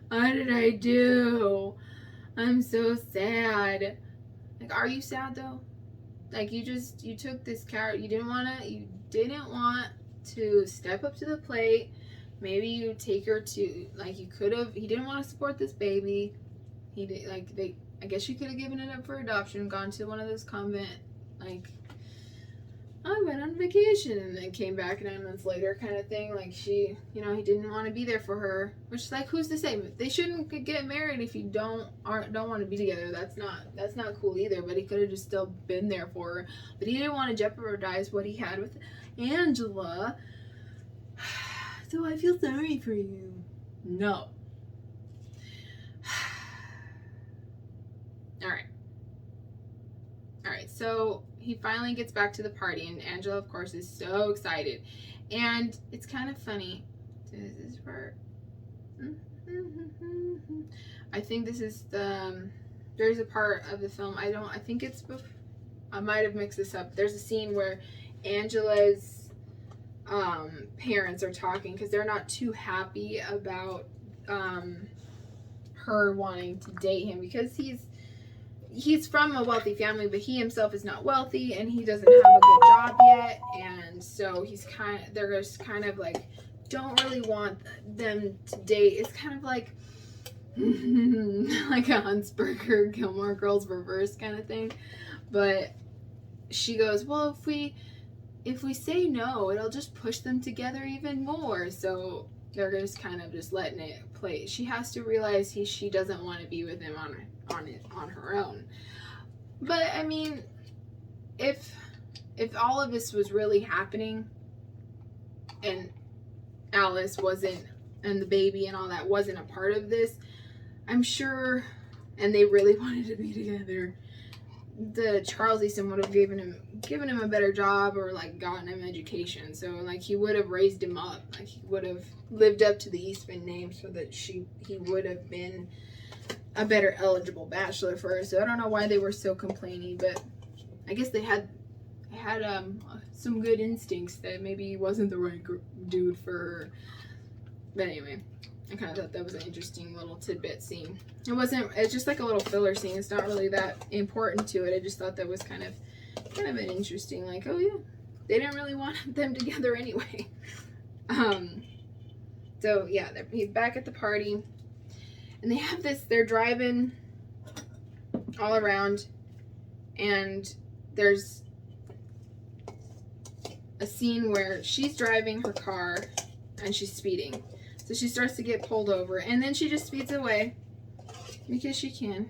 what did I do? I'm so sad. Like, are you sad though? Like, you took this carrot. You didn't want to step up to the plate. Maybe you take her to, like, he didn't want to support this baby. He did, like, I guess you could have given it up for adoption, gone to one of those convent, like, I went on vacation and then came back 9 months later kind of thing. Like, he didn't want to be there for her, which, like, who's to say? They shouldn't get married if you don't want to be together. That's not cool either. But he could have just still been there for her. But he didn't want to jeopardize what he had with Angela. So I feel sorry for you. No. Alright, so he finally gets back to the party, and Angela, of course, is so excited. And it's kind of funny. This is for... I think this is there's a part of the film, I might have mixed this up. There's a scene where Angela's parents are talking, because they're not too happy about her wanting to date him, because he's from a wealthy family, but he himself is not wealthy, and he doesn't have a good job yet, and so they're just kind of like, don't really want them to date. It's kind of like like a Huntsberger Gilmore Girls reverse kind of thing. But she goes, well, if we say no, it'll just push them together even more. So they're just kind of just letting it play. She has to realize she doesn't want to be with him on her own. But I mean, if all of this was really happening and Alice wasn't, and the baby and all that wasn't a part of this, I'm sure, and they really wanted to be together, the Charles Easton would have given him a better job, or like gotten him education. So like he would have raised him up, like he would have lived up to the Eastman name, so that he would have been a better eligible bachelor for her. So I don't know why they were so complaining, but I guess they had some good instincts that maybe he wasn't the right dude for her. But anyway, I kind of thought that was an interesting little tidbit scene. It's just like a little filler scene. It's not really that important to it. I just thought that was kind of an interesting, like, oh yeah, they didn't really want them together anyway. So yeah, he's back at the party, and they have this, they're driving all around, and there's a scene where she's driving her car and she's speeding. So she starts to get pulled over, and then she just speeds away because she can.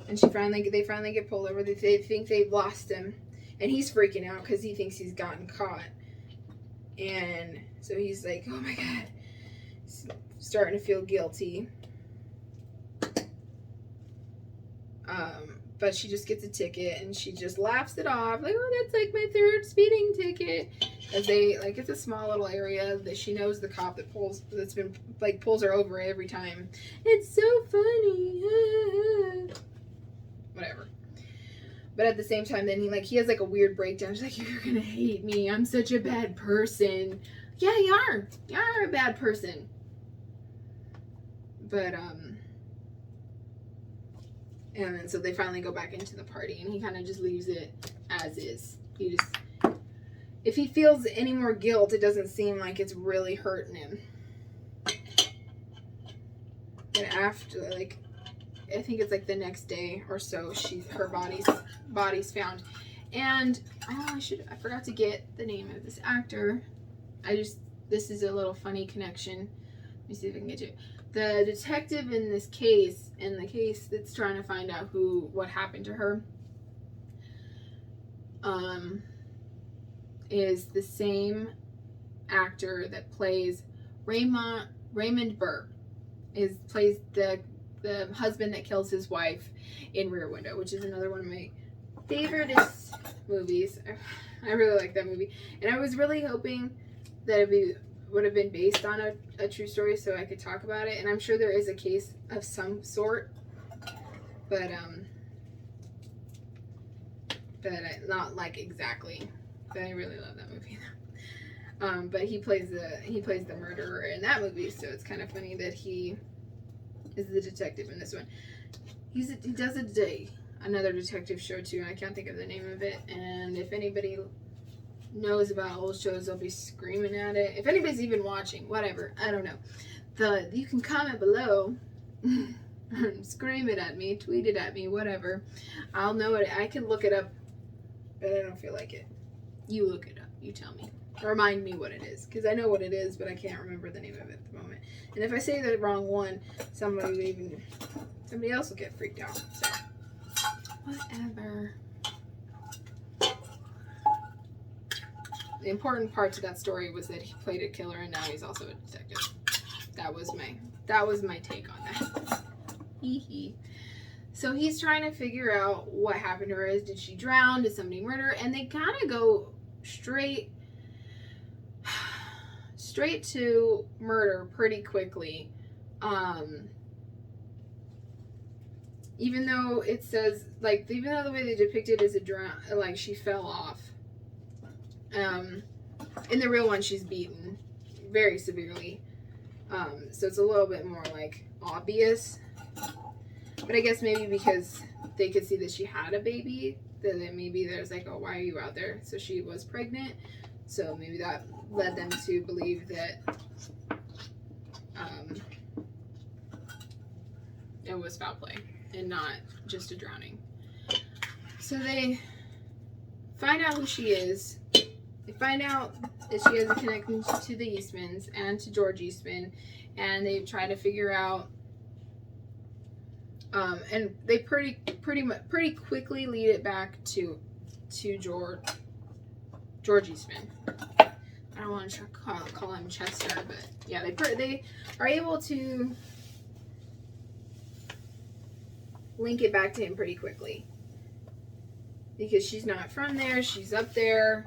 And they finally get pulled over. They think they've lost him. And he's freaking out because he thinks he's gotten caught. And so he's like, oh my God, he's starting to feel guilty. But she just gets a ticket and she just laughs it off, like, oh, that's like my 3rd speeding ticket. As they, like, it's a small little area that she knows the cop that pulls her over every time. It's so funny. Whatever. But at the same time, then he has like a weird breakdown. She's like, you're gonna hate me. I'm such a bad person. Yeah, you are. You are a bad person. But, and then so they finally go back into the party, and he kind of just leaves it as is. If he feels any more guilt, it doesn't seem like it's really hurting him. And after, like, I think it's like the next day or so, her body's found. And I forgot to get the name of this actor. This is a little funny connection. Let me see if I can get you. The detective in this case, the case that's trying to find out what happened to her, is the same actor that plays Raymond Burr. Plays the husband that kills his wife in Rear Window, which is another one of my favorite movies. I really like that movie, and I was really hoping that it would have been based on a true story so I could talk about it, and I'm sure there is a case of some sort, but not like exactly. But I really love that movie. But he plays the murderer in that movie, so it's kind of funny that he is the detective in this one. He does another detective show too, and I can't think of the name of it. And if anybody knows about old shows, they'll be screaming at it. If anybody's even watching, whatever, I don't know. You can comment below, scream it at me, tweet it at me, whatever. I'll know it. I can look it up, but I don't feel like it. You look it up. You tell me. Remind me what it is, because I know what it is, but I can't remember the name of it at the moment. And if I say the wrong one, somebody else will get freaked out. So, whatever. The important part to that story was that he played a killer, and now he's also a detective. That was my take on that. Hee hee. So he's trying to figure out what happened to her. Did she drown? Did somebody murder her? And they kind of go straight to murder pretty quickly. Even though it says, like, even though the way they depict it is like she fell off. In the real one, she's beaten very severely. So it's a little bit more like obvious. But I guess maybe because they could see that she had a baby, then maybe there's like, oh, why are you out there? So she was pregnant. So maybe that led them to believe that it was foul play and not just a drowning. So they find out who she is. They find out that she has a connection to the Eastmans and to George Eastman, and they try to figure out. And they pretty quickly lead it back to George Eastman. I don't want to call him Chester, but yeah, they are able to link it back to him pretty quickly because she's not from there; she's up there.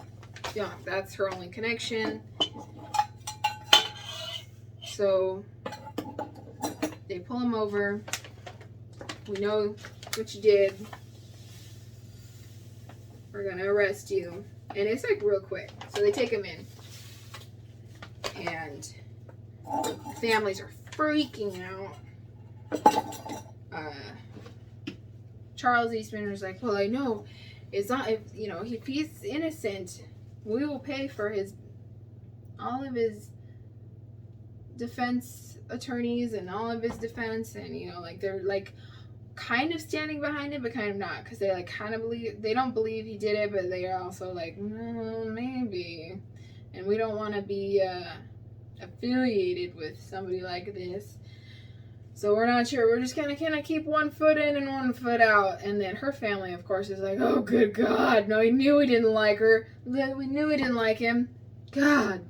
Yeah, that's her only connection. So they pull him over. We know what you did. We're gonna arrest you. And it's like real quick. So they take him in. And the families are freaking out. Charles Eastman was like, well, I know it's not, if he's innocent, we will pay for all of his defense attorneys and all of his defense. And, like they're like kind of standing behind it, but kind of not, because they like kind of they don't believe he did it, but they are also like, maybe, and we don't want to be affiliated with somebody like this. So we're not sure. We're just gonna keep one foot in and one foot out. And then her family, of course, is like, oh, good God. No, we knew we didn't like her. We knew we didn't like him. God.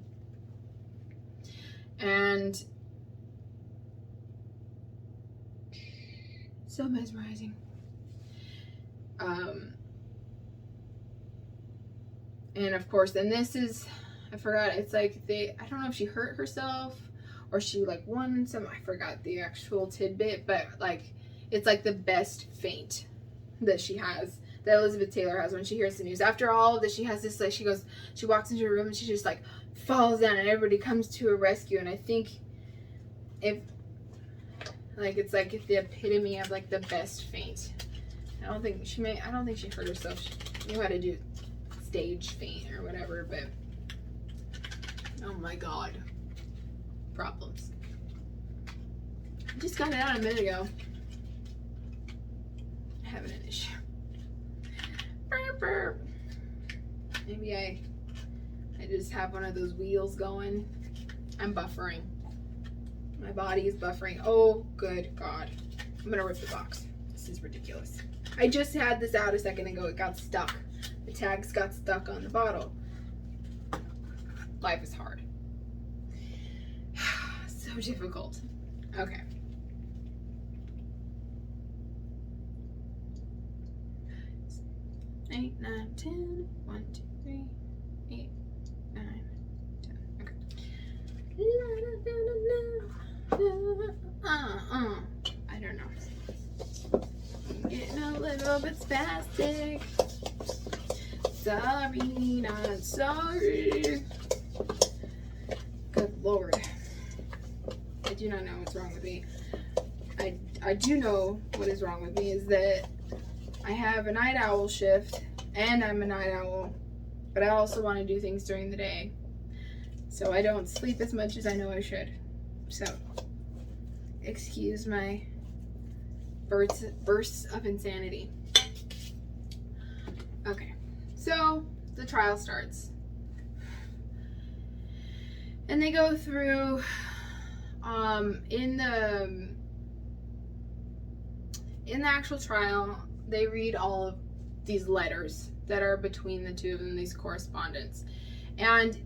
And so mesmerizing. And of course, then this is, I forgot, it's like I don't know if she hurt herself or she like won some, I forgot the actual tidbit, but like, it's like the best faint that she has, that Elizabeth Taylor has when she hears the news. After all of this, she has this, like, she walks into her room and she just like falls down and everybody comes to her rescue. And I think it's like the epitome of like the best faint. I don't think she hurt herself. She knew how to do stage faint or whatever, but oh my God. Problems. I just got it out a minute ago. Having an issue. Maybe I just have one of those wheels going. I'm buffering. My body is buffering. Oh, good God. I'm gonna rip the box. This is ridiculous. I just had this out a second ago. It got stuck. The tags got stuck on the bottle. Life is hard. So difficult. Okay. 8, 9, 10. 1, 2, 3, 8, 9, 10. Okay. I don't know. I'm getting a little bit spastic. Sorry, not sorry. Good Lord. I do not know what's wrong with me. I do know what is wrong with me is that I have a night owl shift and I'm a night owl, but I also want to do things during the day. So I don't sleep as much as I know I should. So excuse my bursts of insanity. Okay, so the trial starts. And they go through in the actual trial, they read all of these letters that are between the two of them, these correspondence. And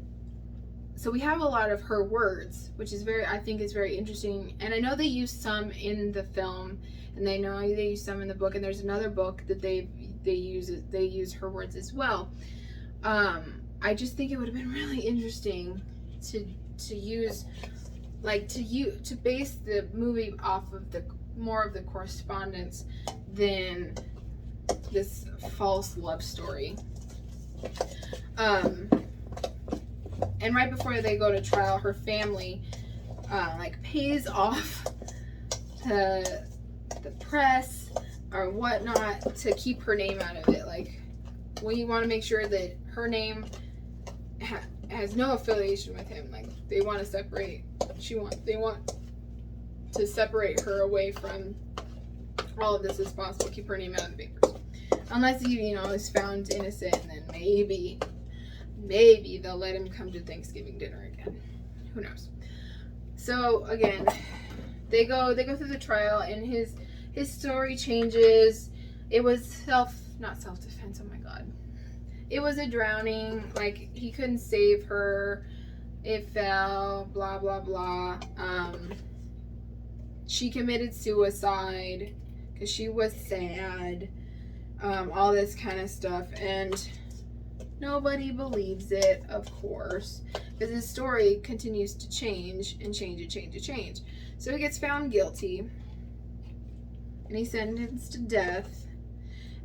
so we have a lot of her words, which is I think is very interesting. And I know they use some in the film, and they use some in the book, and there's another book that they use her words as well. I just think it would have been really interesting to use, like, to base the movie off of more of the correspondence than this false love story. And right before they go to trial, her family pays off the press or whatnot to keep her name out of it. Like, we want to make sure that her name has no affiliation with him. Like, they want to separate. They want to separate her away from all of this as possible. Keep her name out of the papers, unless he, is found innocent, and then maybe they'll let him come to Thanksgiving dinner again. Who knows? So again, they go through the trial, and his story changes. It was not self-defense. Oh my God. It was a drowning. Like, he couldn't save her. It fell. Blah blah blah. She committed suicide because she was sad. All this kind of stuff, and nobody believes it, of course, because his story continues to change and change. So he gets found guilty, and he's sentenced to death.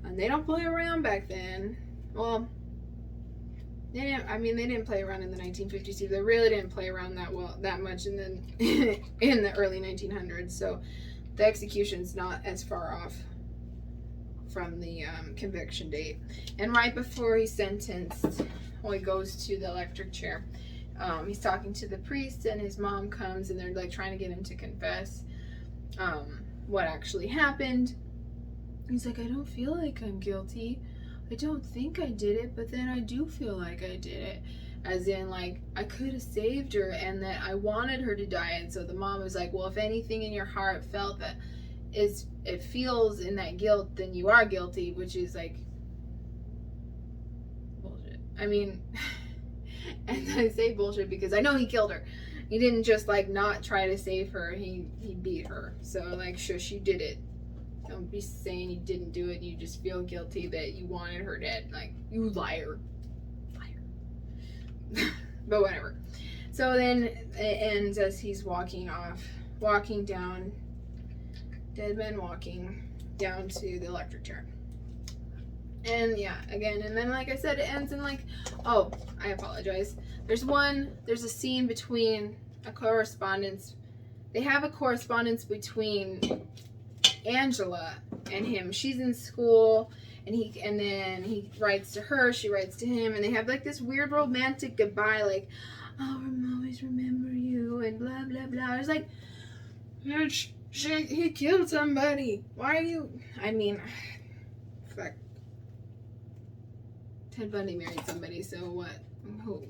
And they don't play around back then. Well, they didn't play around in the 1950s either. They really didn't play around that much in the early 1900s. So the execution's not as far off from the conviction date. And right before he's sentenced, he goes to the electric chair. He's talking to the priest, and his mom comes, and they're like trying to get him to confess what actually happened. He's like, I don't feel like I'm guilty. I don't think I did it, but then I do feel like I did it. as in like I could have saved her and that I wanted her to die. And so the mom was like, well, if anything in your heart felt that it feels in that guilt, then you are guilty, which is like bullshit. I mean, and I say bullshit because I know he killed her. He didn't just like not try to save her. He beat her. So like, sure, she did it. Don't be saying you didn't do it and you just feel guilty that you wanted her dead. Like, you liar. But whatever. So then it ends as he's walking down, dead man walking down to the electric chair. And yeah, again, and then like I said, it ends in like, oh, I apologize. There's a scene between a correspondence. They have a correspondence between Angela and him. She's in school and then he writes to her, she writes to him, and they have like this weird romantic goodbye, like, I'll always remember you and blah blah blah. It's like, he killed somebody. Why are you? I mean, fuck. Ted Bundy married somebody, so what?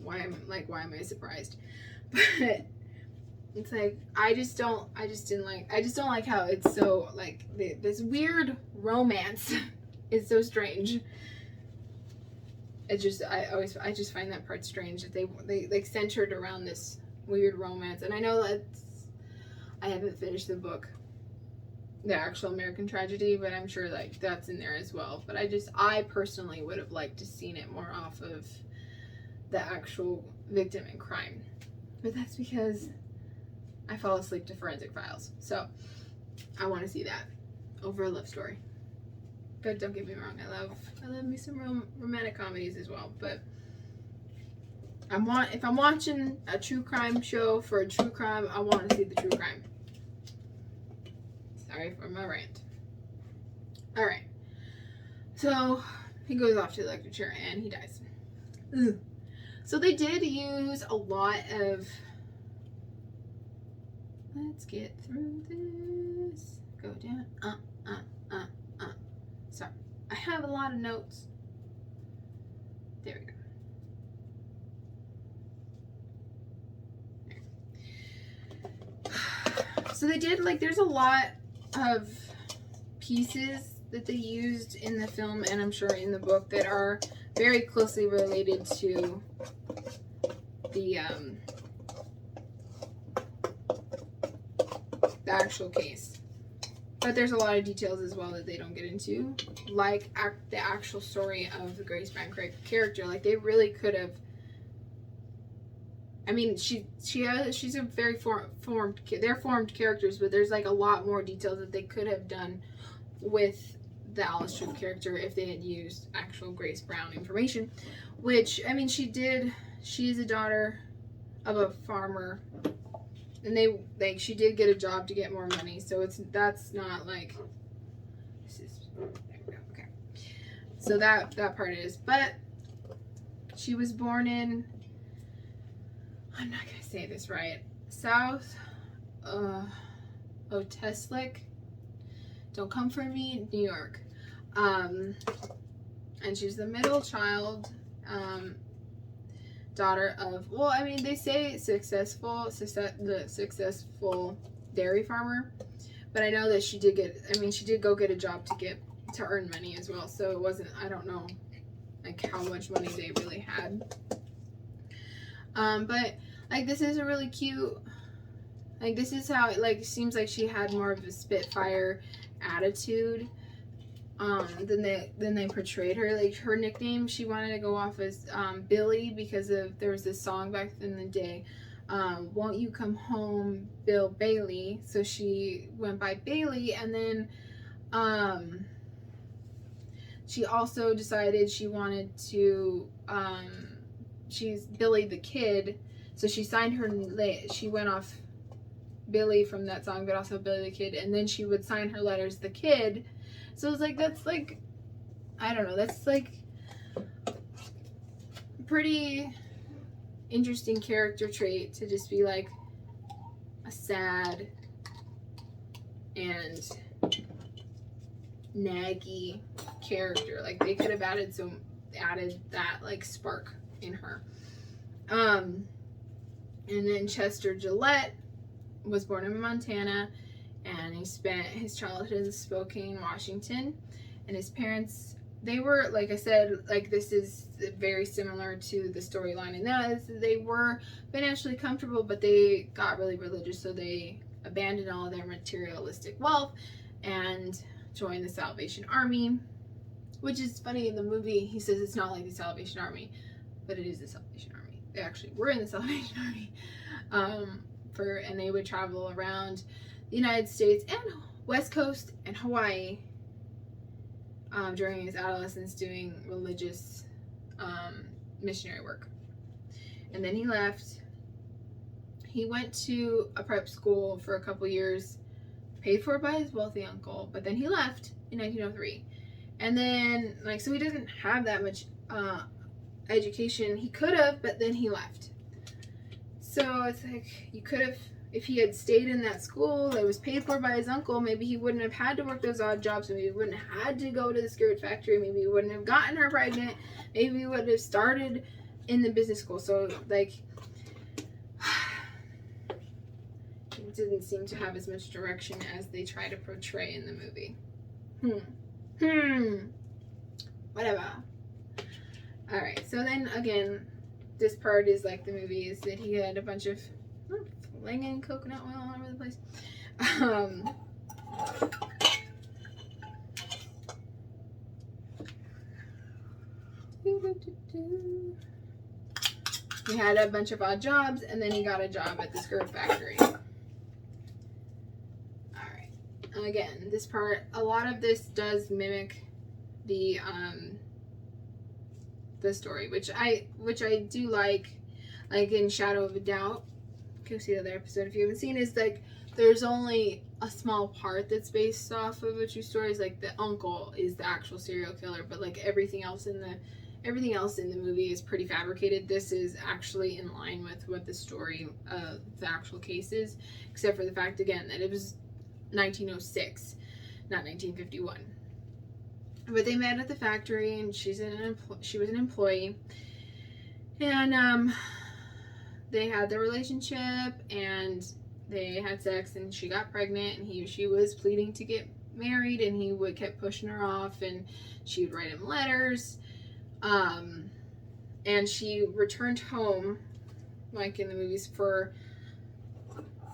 Why am I surprised? But it's like I just don't like how it's so like this weird romance is so strange. I just find that part strange that they like centered around this weird romance. And I know that I haven't finished the book, the actual American Tragedy, but I'm sure like that's in there as well. But I personally would have liked to seen it more off of the actual victim and crime. But that's because I fall asleep to Forensic Files. So I want to see that over a love story. But don't get me wrong, I love me some romantic comedies as well. But if I'm watching a true crime show for a true crime, I want to see the true crime. Sorry for my rant. Alright. So he goes off to the electric chair and he dies. Ugh. So they did use a lot of, let's get through this. Go down. Sorry. I have a lot of notes. There we go. So they did, like, there's a lot of pieces that they used in the film and I'm sure in the book that are very closely related to the actual case. But there's a lot of details as well that they don't get into, like the actual story of the Grace Brown character. Like they really could have. I mean, she's a very formed. They're formed characters, but there's like a lot more details that they could have done with the Alice Troop character if they had used actual Grace Brown information. Which, I mean, she did. She's a daughter of a farmer. And she did get a job to get more money, so that's not like, okay. So that part is, but she was born in, I'm not gonna say this right, South Oteslick, don't come for me, New York, and she's the middle child, daughter of, well, I mean, they say the successful dairy farmer, but I know that she did go get a job to earn money as well, so it wasn't, I don't know like how much money they really had, but like this is a really cute, like this is how it like seems like she had more of a Spitfire attitude than they portrayed her. Like her nickname, she wanted to go off as Billy because there was this song back in the day, Won't You Come Home, Bill Bailey. So she went by Bailey, and then she also decided she wanted to she's Billy the Kid, so she signed she went off Billy from that song, but also Billy the Kid, and then she would sign her letters the Kid. So it's like, that's like, I don't know, that's like pretty interesting character trait to just be like a sad and naggy character. Like they could have added that like spark in her. And then Chester Gillette was born in Montana, and he spent his childhood in Spokane, Washington. And his parents, they were, like I said, like this is very similar to the storyline in that, they were financially comfortable, but they got really religious, so they abandoned all of their materialistic wealth and joined the Salvation Army, which is funny. In the movie, he says it's not like the Salvation Army, but it is the Salvation Army. They actually were in the Salvation Army. And they would travel around the United States and West Coast and Hawaii during his adolescence, doing religious missionary work. And then he left. He went to a prep school for a couple years, paid for by his wealthy uncle, but then he left in 1903. And then, like, so he doesn't have that much education. He could have, but then he left. So it's like, you could have, if he had stayed in that school that was paid for by his uncle, maybe he wouldn't have had to work those odd jobs. Maybe he wouldn't have had to go to the skirt factory. Maybe he wouldn't have gotten her pregnant. Maybe he would have started in the business school. So, like, it didn't seem to have as much direction as they try to portray in the movie. Whatever. Alright, so then again, this part is like the movie, is that he had a bunch of flinging coconut oil all over the place. He had a bunch of odd jobs, and then he got a job at the skirt factory. Alright. Again, this part, a lot of this does mimic the story, which I do like in Shadow of a Doubt. Go see the other episode if you haven't seen. Is like there's only a small part that's based off of a true story. It's like the uncle is the actual serial killer, but like everything else in the movie is pretty fabricated. This is actually in line with what the story of the actual case is, except for the fact again that it was 1906, not 1951. But they met at the factory, and she was an employee, and they had their relationship, and they had sex, and she got pregnant, and she was pleading to get married, and he kept pushing her off, and she would write him letters, and she returned home, like in the movies, for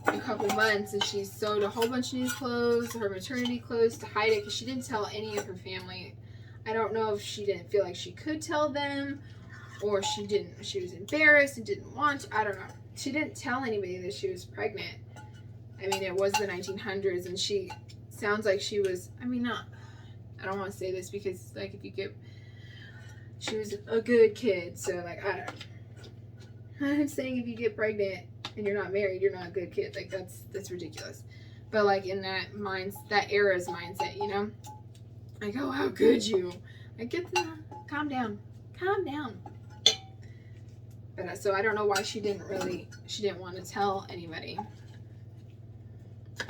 a couple months, and she sewed a whole bunch of new clothes, her maternity clothes, to hide it, because she didn't tell any of her family. I don't know if she didn't feel like she could tell them, or she was embarrassed and didn't want to. I don't know. She didn't tell anybody that she was pregnant. I mean, it was the 1900s, and she sounds like she was, I don't want to say this because, like, she was a good kid, so, like, I don't know. I'm saying if you get pregnant and you're not married, you're not a good kid. Like, that's ridiculous. But, like, in that era's mindset, you know? Like, oh, how could you? Like, calm down. But, so I don't know why she didn't want to tell anybody.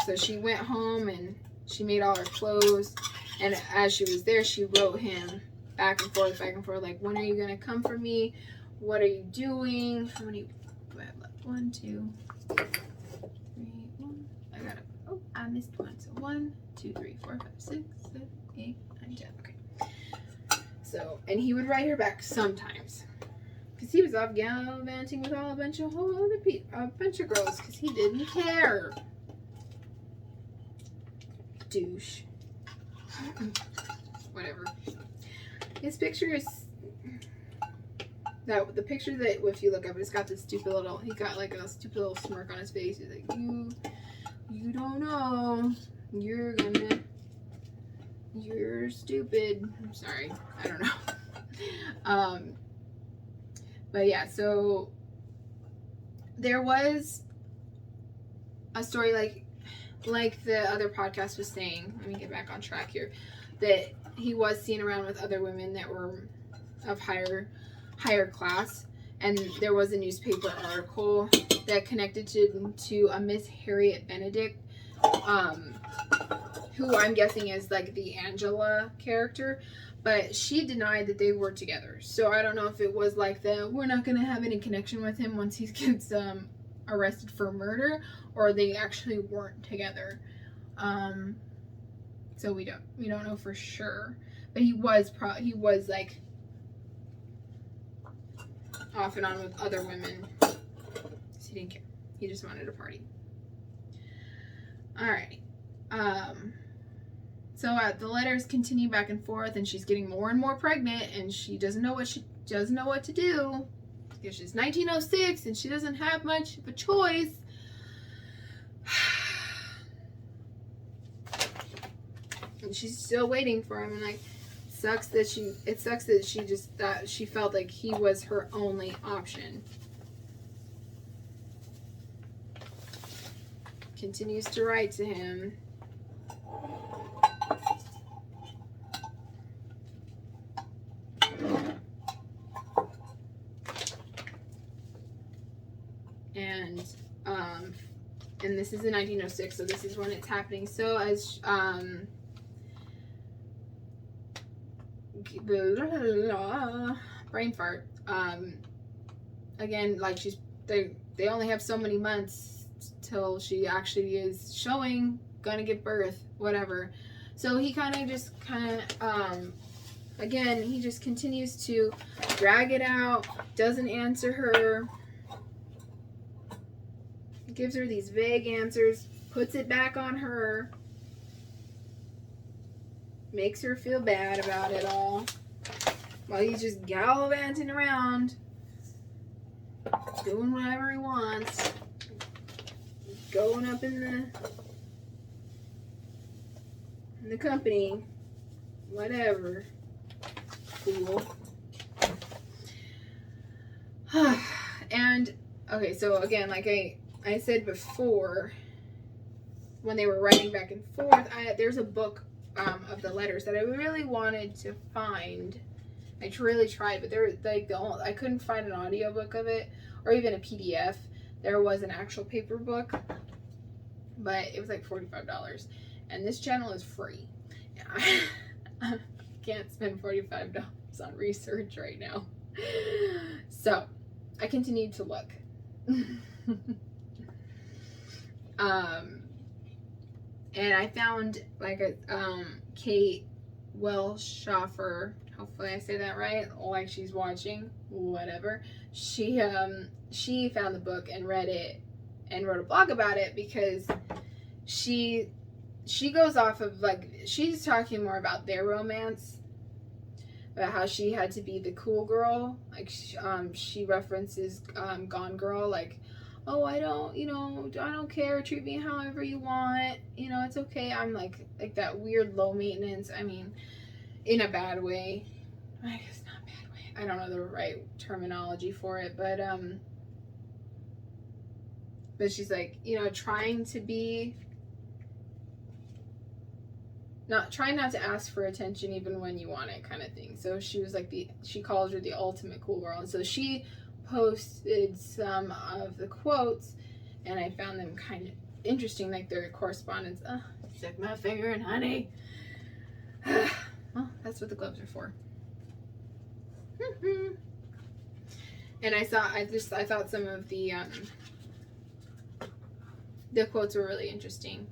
So she went home, and she made all her clothes, and as she was there, she wrote him back and forth, like, when are you going to come for me? What are you doing? How many do I have left? 1, 2, 3, 1. I missed one. So 1, 2, 3, 4, 5, 6, 7, 8, 9, 10. Okay. So, and he would write her back sometimes, because he was off gallivanting with a bunch of girls, because he didn't care. Douche. Whatever. His picture is the picture that, if you look up, it's got this stupid little, he got like a stupid little smirk on his face. He's like, you don't know, you're stupid. I'm sorry, I don't know. But yeah, so there was a story like the other podcast was saying, let me get back on track here, that he was seen around with other women that were of higher class, and there was a newspaper article that connected to a Miss Harriet Benedict, who I'm guessing is like the Angela character, But she denied that they were together. So I don't know if it was like we're not going to have any connection with him once he gets arrested for murder, or they actually weren't together. So we don't know for sure. But he was like off and on with other women. So he didn't care. He just wanted to party. Alright. So the letters continue back and forth, and she's getting more and more pregnant, and she doesn't know what to do. Because she's 1906 and she doesn't have much of a choice. And she's still waiting for him, and like it sucks that she just thought she felt like he was her only option. Continues to write to him. And this is in 1906, so this is when it's happening. So as brain fart. Again, like they only have so many months till she actually is gonna give birth, whatever. So he kind of again, he just continues to drag it out, doesn't answer her, gives her these vague answers, puts it back on her, makes her feel bad about it all, while he's just gallivanting around, doing whatever he wants, going up in the company, whatever. Cool. And okay, so again, like I said before, when they were writing back and forth, there's a book of the letters that I really wanted to find. I really tried, but there like I couldn't find an audiobook of it or even a PDF. There was an actual paper book, but it was like $45, and this channel is free. I can't spend $45 on research right now, so I continued to look. And I found like a Kate Welshoffer, hopefully I say that right, like she's watching, whatever. She found the book and read it and wrote a blog about it, because she goes off of like, she's talking more about their romance, about how she had to be the cool girl. Like she references Gone Girl, like, oh, I don't care, treat me however you want, it's okay. I'm like that weird low maintenance, I mean, in a bad way, I guess not bad way, I don't know the right terminology for it, but she's like, trying not to ask for attention even when you want it, kind of thing. So she was like she calls her the ultimate cool girl, and so she posted some of the quotes, and I found them kind of interesting, like their correspondence. Stick my finger in honey. Well, that's what the gloves are for. And I thought some of the quotes were really interesting.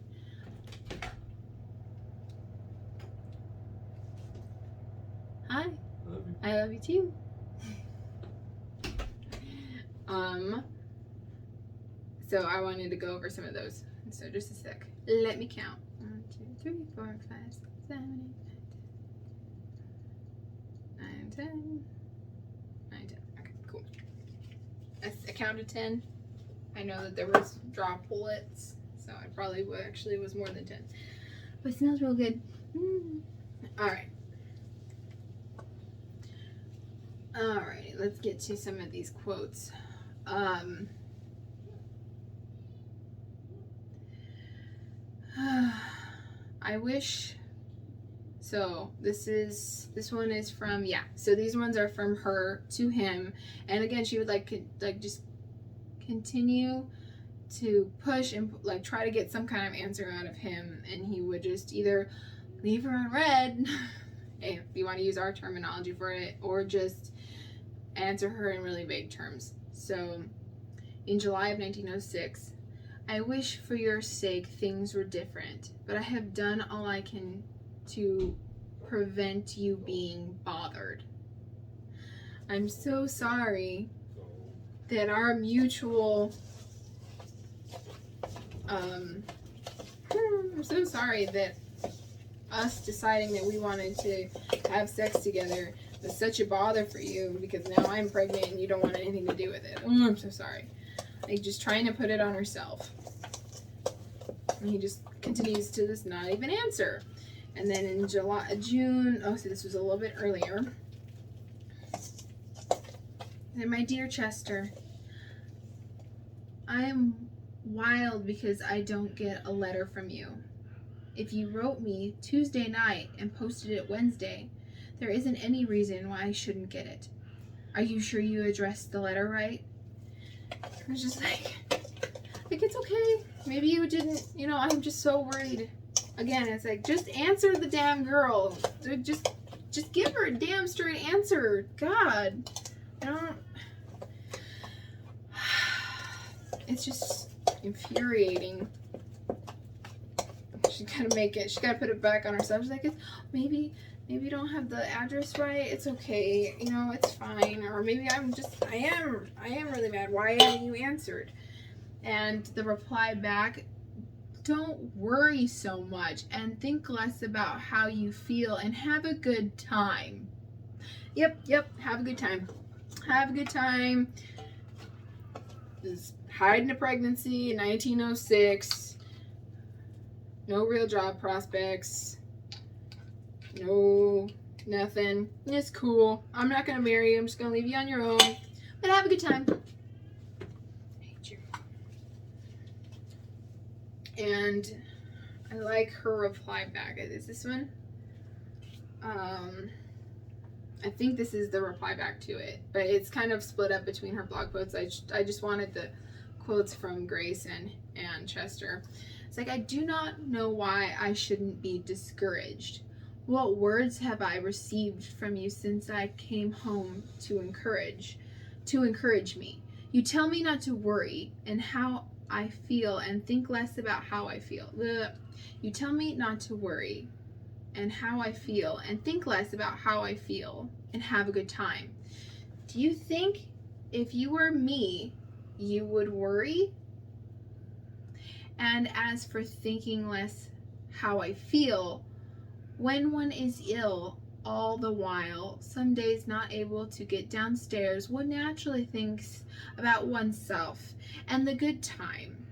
Hi. Love you. I love you too. So I wanted to go over some of those. So just a sec. Let me count. 1, 2, 3, 4, 5, 6, 7, 8, 9, 10. 9, 10. Okay, cool. I counted 10. I know that there was drop bullets, so I probably actually was more than 10. But it smells real good. Alright. Alright, let's get to some of these quotes. I wish, so this one is from, so these ones are from her to him, and again, she would like just continue to push and like try to get some kind of answer out of him, and he would just either leave her unread if you want to use our terminology for it, or just answer her in really vague terms. So, in July of 1906, I wish for your sake things were different, but I have done all I can to prevent you being bothered. I'm so sorry that our mutual, I'm so sorry that us deciding that we wanted to have sex together was such a bother for you, because now I'm pregnant and you don't want anything to do with it. Oh, I'm so sorry. Like, just trying to put it on herself. And he just continues to just not even answer. And then in June, oh, so this was a little bit earlier. And my dear Chester, I am wild because I don't get a letter from you. If you wrote me Tuesday night and posted it Wednesday, there isn't any reason why I shouldn't get it. Are you sure you addressed the letter right? I was just like, it's okay. Maybe you didn't, I'm just so worried. Again, it's like, just answer the damn girl. Just give her a damn straight answer. God. It's just infuriating. She's gotta put it back on herself. She's like, maybe you don't have the address right. It's okay. It's fine. Or maybe I am really mad. Why haven't you answered? And the reply back, don't worry so much and think less about how you feel and have a good time. Yep, have a good time. Have a good time. Just hiding a pregnancy in 1906. No real job prospects. No, nothing. It's cool. I'm not going to marry you. I'm just going to leave you on your own. But have a good time. I hate you. And I like her reply back. Is this one? I think this is the reply back to it. But it's kind of split up between her blog posts. I just wanted the quotes from Grace and Chester. It's like, I do not know why I shouldn't be discouraged. What words have I received from you since I came home to encourage me? You tell me not to worry and how I feel and think less about how I feel. You tell me not to worry and how I feel and think less about how I feel and have a good time. Do you think if you were me, you would worry? And as for thinking less how I feel, when one is ill all the while, some days not able to get downstairs, one naturally thinks about oneself and the good time.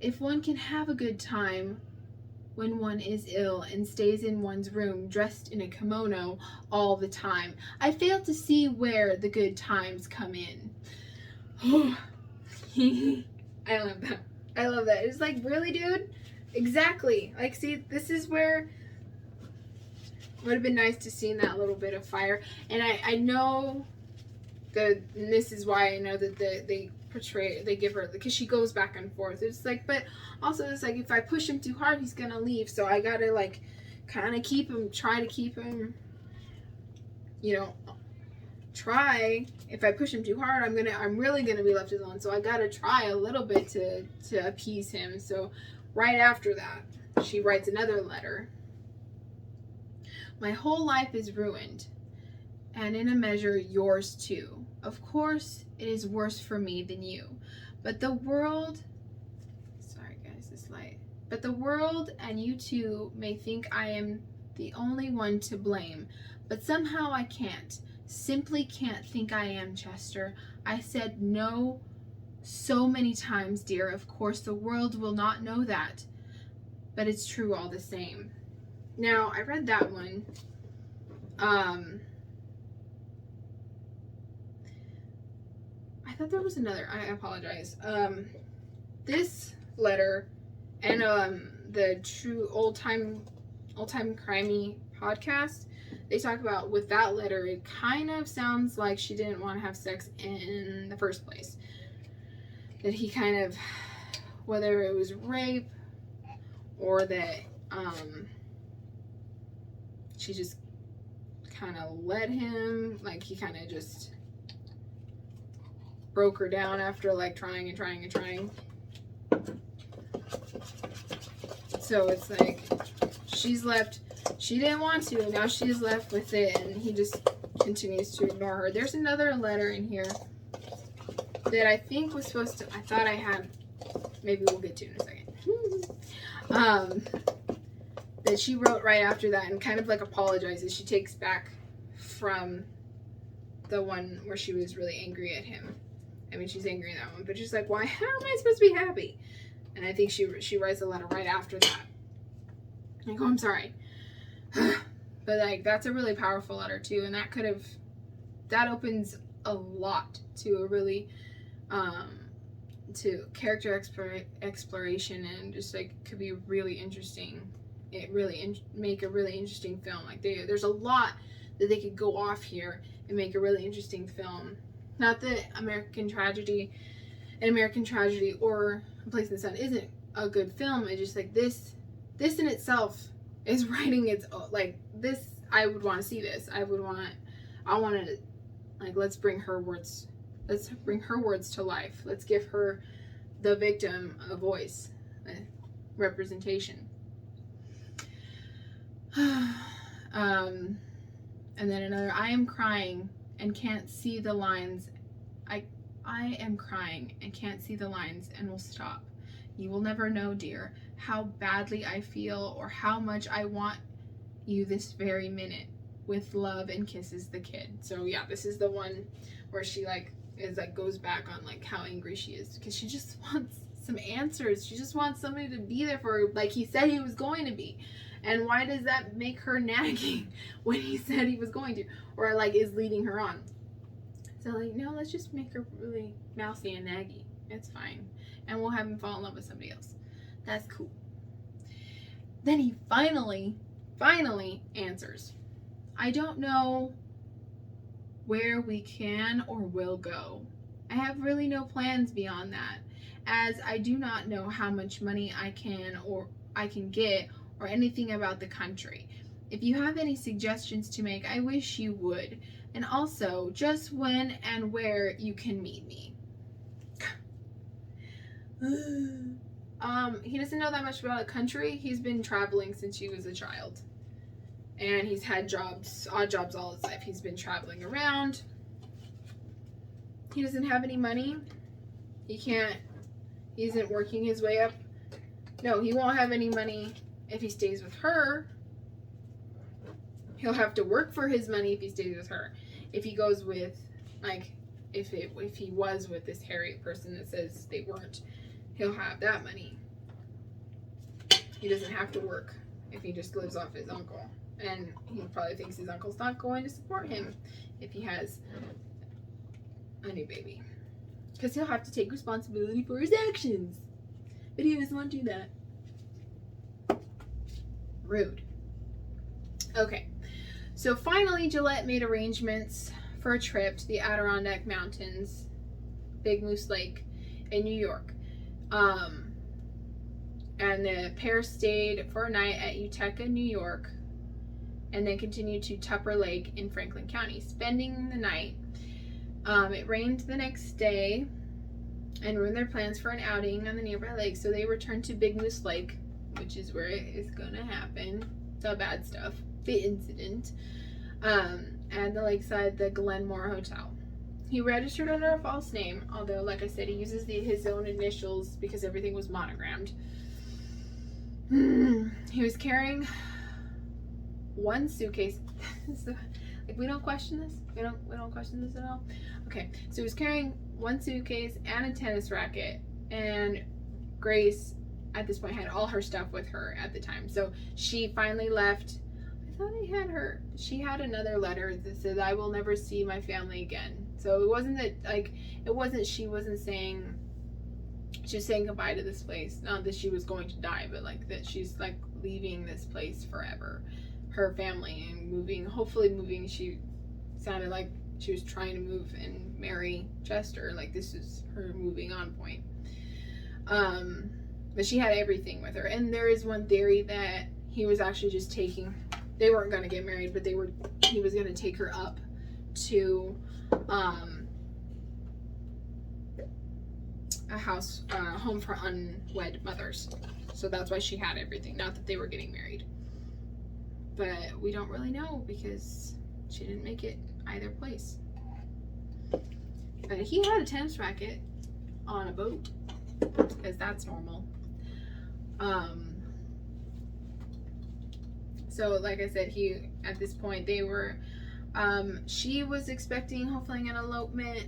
If one can have a good time when one is ill and stays in one's room dressed in a kimono all the time, I fail to see where the good times come in. I love that. I love that. It's like, really, dude? Exactly. Like, see, this is where it would have been nice to see that little bit of fire. And I know and this is why I know that they give her, because she goes back and forth. It's like, but also it's like, if I push him too hard, he's gonna leave. So I gotta like kind of try to keep him, try. If I push him too hard, I'm really gonna be left alone. So I gotta try a little bit to appease him. So right after that, she writes another letter. My whole life is ruined, and in a measure yours too. Of course, it is worse for me than you, but the world, but the world and you too may think I am the only one to blame, but somehow I can't. Simply can't think I am, Chester. I said no so many times, dear. Of course, the world will not know that, but it's true all the same. Now, I read that one. I thought there was another. I apologize. This letter and the True Old Time Crimey podcast, they talk about with that letter, it kind of sounds like she didn't want to have sex in the first place. That he kind of, whether it was rape or that she just kind of let him, like he kind of just broke her down after like trying and trying and trying. So it's like she's left, she didn't want to, and now she's left with it, and he just continues to ignore her. There's another letter in here that I think was supposed to, I thought I had, maybe we'll get to in a second. That she wrote right after that and kind of like apologizes. She takes back from the one where she was really angry at him. I mean, she's angry in that one, but she's like, why, how am I supposed to be happy? And I think she writes a letter right after that. Like, oh, I'm sorry. But like, that's a really powerful letter too. And that opens a lot to a really, to character exploration, and just like could be really interesting. It really make a really interesting film. Like there's a lot that they could go off here and make a really interesting film. Not that American Tragedy or A Place in the Sun isn't a good film. It's just like this in itself is writing its own, like this. I would want to see this. I want to, like, let's bring her words to life. Let's give her, the victim, a voice, a representation. And then another, I am crying and can't see the lines. I am crying and can't see the lines and will stop. You will never know, dear, how badly I feel or how much I want you this very minute. With love and kisses, the kid. So yeah, this is the one where she goes back on like how angry she is because she just wants some answers. She just wants somebody to be there for her, like he said he was going to be. And why does that make her nagging when he said he was going to, or like is leading her on? So like, no, let's just make her really mousy and naggy. It's fine, and we'll have him fall in love with somebody else. That's cool. Then he finally answers. I don't know where we can or will go. I have really no plans beyond that, as I do not know how much money I can get or anything about the country. If you have any suggestions to make, I wish you would, and also just when and where you can meet me. He doesn't know that much about a country. He's been traveling since he was a child. And he's had odd jobs all his life. He's been traveling around. He doesn't have any money. He isn't working his way up. No, he won't have any money if he stays with her. He'll have to work for his money if he stays with her. If he goes with, like, if he was with this Harriet person that says they weren't, he'll have that money. He doesn't have to work if he just lives off his uncle. And he probably thinks his uncle's not going to support him if he has a new baby. Because he'll have to take responsibility for his actions. But he doesn't want to do that. Rude. Okay. So finally, Gillette made arrangements for a trip to the Adirondack Mountains, Big Moose Lake, in New York. And the pair stayed for a night at Utica, New York, and then continued to Tupper Lake in Franklin County, spending the night. It rained the next day and ruined their plans for an outing on the nearby lake, so they returned to Big Moose Lake, which is where it is going to happen. The bad stuff, the incident, at the lakeside, the Glenmore Hotel. He registered under a false name, although, like I said, he uses his own initials because everything was monogrammed. He was carrying one suitcase. Like, we don't question this. We don't question this at all. Okay, so he was carrying one suitcase and a tennis racket, and Grace at this point had all her stuff with her at the time. So she finally left. I thought she had another letter that said, I will never see my family again. So it wasn't that, like, she was saying goodbye to this place. Not that she was going to die, but like that she's like leaving this place forever. Her family and hopefully moving. She sounded like she was trying to move and marry Chester. Like this is her moving on point. But she had everything with her. And there is one theory that he was actually just taking they weren't going to get married, but he was going to take her up to a home for unwed mothers. So that's why she had everything. Not that they were getting married. But we don't really know because she didn't make it either place. But he had a tennis racket on a boat because that's normal. So like I said, at this point they were, she was expecting hopefully an elopement.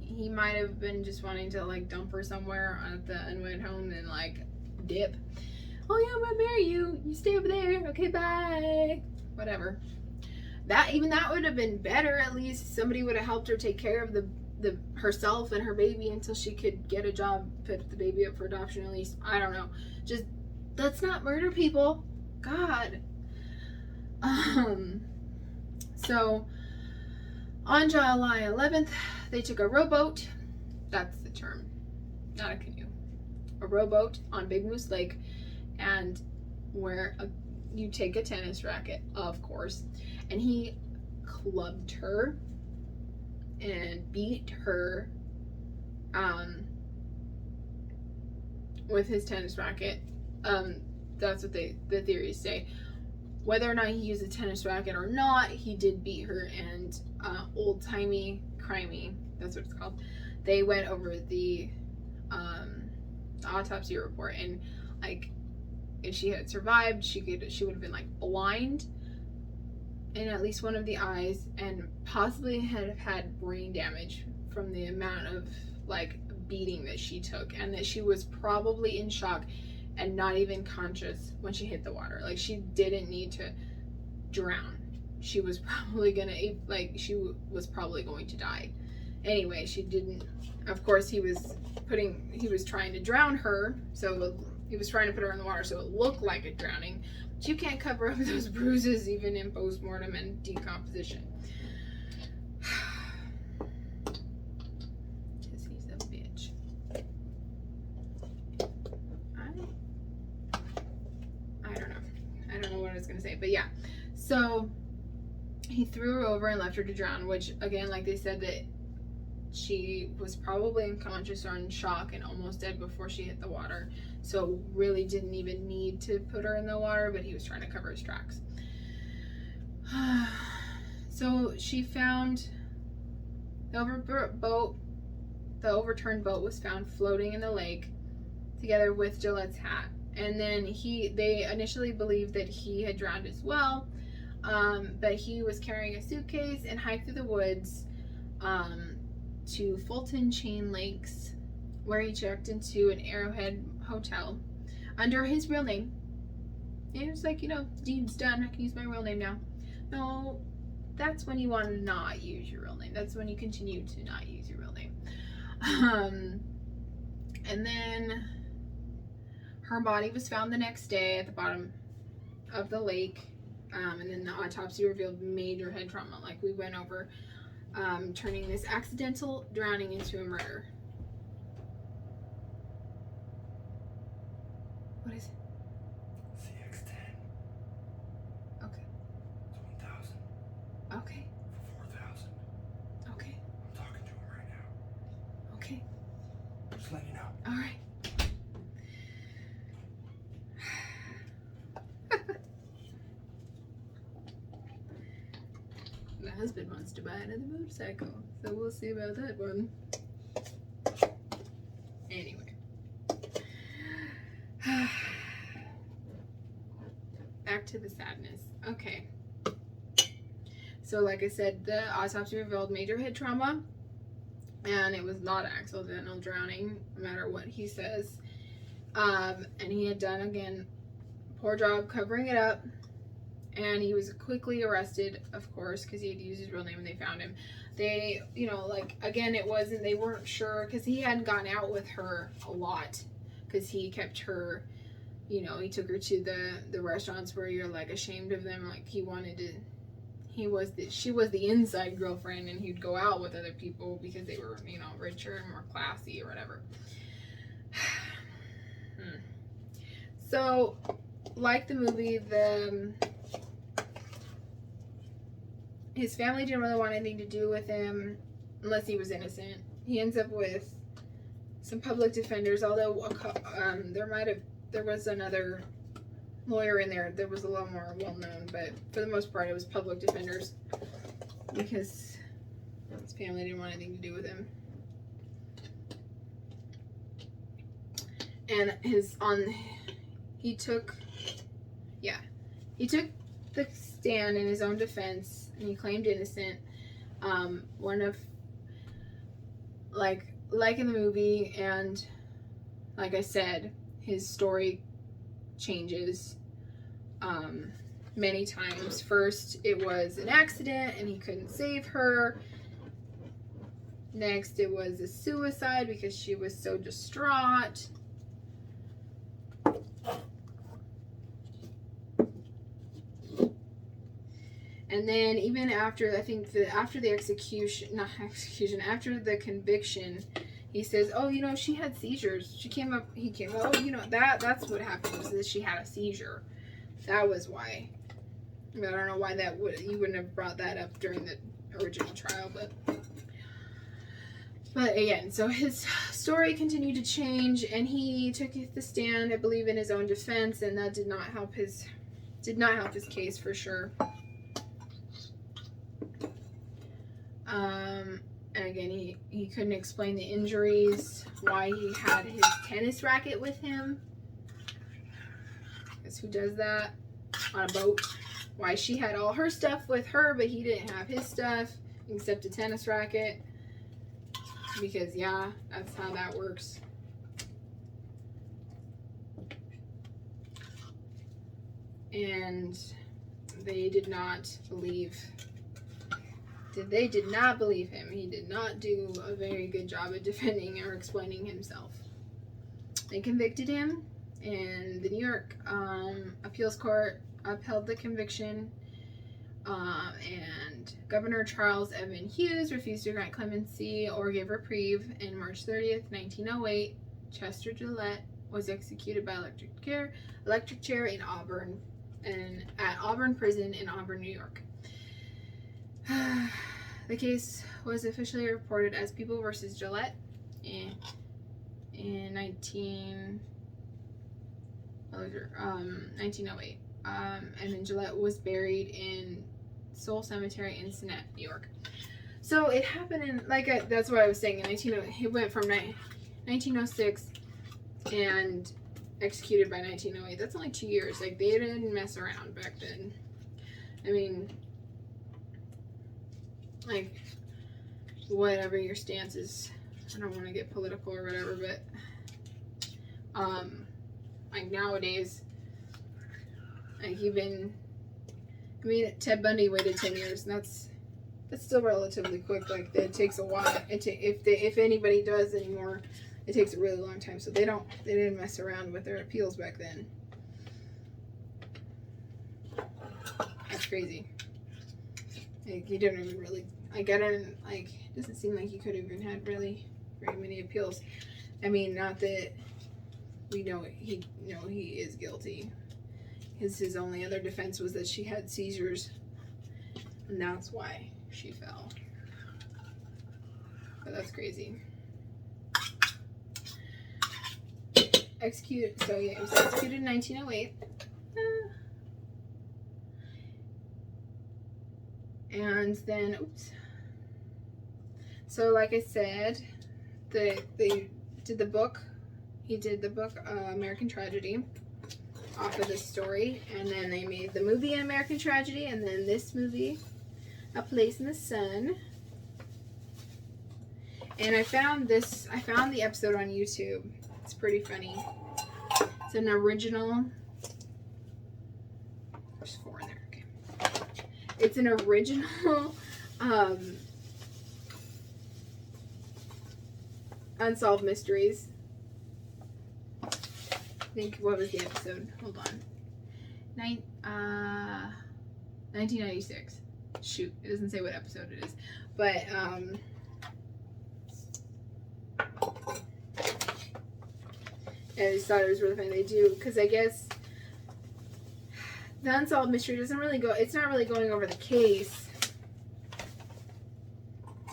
He might have been just wanting to like dump her somewhere at the unwed home and like dip. Oh yeah, I'm gonna marry you. You stay over there. Okay, bye. Whatever. That would have been better. At least somebody would have helped her take care of the herself and her baby until she could get a job, put the baby up for adoption at least. I don't know. Just let's not murder people. God. So on July 11th, they took a rowboat. That's the term, not a canoe. A rowboat on Big Moose Lake, and where you take a tennis racket, of course, and he clubbed her and beat her with his tennis racket. That's what the theories say. Whether or not he used a tennis racket or not, he did beat her. And old Timey Crimey, that's what it's called, they went over the autopsy report, and like if she had survived, she would have been like blind in at least one of the eyes, and possibly had brain damage from the amount of like beating that she took, and that she was probably in shock and not even conscious when she hit the water. Like she didn't need to drown. She was probably going to die. Anyway, she didn't. Of course, he was trying to drown her, so he was trying to put her in the water so it looked like a drowning. But you can't cover up those bruises even in postmortem and decomposition. Because he's a bitch. I don't know. I don't know what I was gonna say, but yeah. So he threw her over and left her to drown, which again, like they said, that she was probably unconscious or in shock and almost dead before she hit the water. So really didn't even need to put her in the water, but he was trying to cover his tracks. So she found the overturned boat was found floating in the lake together with Gillette's hat. And then they initially believed that he had drowned as well, but he was carrying a suitcase and hiked through the woods to Fulton Chain Lakes, where he checked into an Arrowhead hotel under his real name. And it was like, deed's done, I can use my real name now. No, that's when you want to not use your real name. That's when you continue to not use your real name. And then her body was found the next day at the bottom of the lake. And then the autopsy revealed major head trauma, like we went over, turning this accidental drowning into a murder. What is it? CX-10. Okay. It's 1,000. Okay. For 4,000. Okay. I'm talking to him right now. Okay. Just letting you know. All right. My husband wants to buy another motorcycle, so we'll see about that one. Anyway. Back to the sadness. Okay. So like I said, the autopsy revealed major head trauma, and it was not accidental drowning, no matter what he says. And he had done, again, poor job covering it up. And he was quickly arrested, of course, because he had used his real name when they found him. They, again, they weren't sure, because he hadn't gone out with her a lot, because he kept her, he took her to the restaurants where you're, like, ashamed of them. Like, she was the inside girlfriend, and he'd go out with other people because they were, richer and more classy or whatever. So, like the movie, the his family didn't really want anything to do with him unless he was innocent. He ends up with some public defenders, although there was another lawyer in there that was a little more well known, but for the most part it was public defenders because his family didn't want anything to do with him. And he took the stand in his own defense, and he claimed innocent. One of, like in the movie, and like I said, his story changes many times. First, it was an accident and he couldn't save her. Next, it was a suicide because she was so distraught. And then even after, I think after the after the conviction, he says, "Oh, you know, she had seizures. He came up, oh, you know, that's what happened, was that she had a seizure. That was why." I mean, I don't know why you wouldn't have brought that up during the original trial, but again, so his story continued to change, and he took the stand, I believe, in his own defense, and that did not help his case for sure. And again, he couldn't explain the injuries, why he had his tennis racket with him. Guess who does that on a boat? Why she had all her stuff with her, but he didn't have his stuff except a tennis racket. Because, yeah, that's how that works. And they did not believe him. He did not do a very good job at defending or explaining himself. They convicted him, and the New York appeals court upheld the conviction, and Governor Charles Evan Hughes refused to grant clemency or give reprieve. And March 30th, 1908, Chester Gillette was executed by electric chair in Auburn, and at Auburn Prison in Auburn, New York. The case was officially reported as People versus Gillette in 1908. And then Gillette was buried in Soul Cemetery in Sinet, New York. So it happened in, that's what I was saying, he went from 1906 and executed by 1908. That's only 2 years. They didn't mess around back then. I mean, whatever your stance is, I don't want to get political or whatever, but nowadays, Ted Bundy waited 10 years, and that's still relatively quick. It takes a while. If anybody does anymore, it takes a really long time. So they didn't mess around with their appeals back then. That's crazy. You don't even really, it doesn't seem like he could have even had really very many appeals. Not that we know he is guilty. His only other defense was that she had seizures, and that's why she fell. But that's crazy. It was executed in 1908. And then, so like I said, they did the book. He did the book American Tragedy off of this story, and then they made the movie American Tragedy, and then this movie, A Place in the Sun. And I found the episode on YouTube. It's pretty funny. It's an original. There's 4 in there. Okay. It's an original Unsolved Mysteries. I think, what was the episode? Hold on. 1996. Shoot, it doesn't say what episode it is. But, I just thought it was really funny. They do, because I guess the Unsolved Mystery doesn't really go, it's not really going over the case.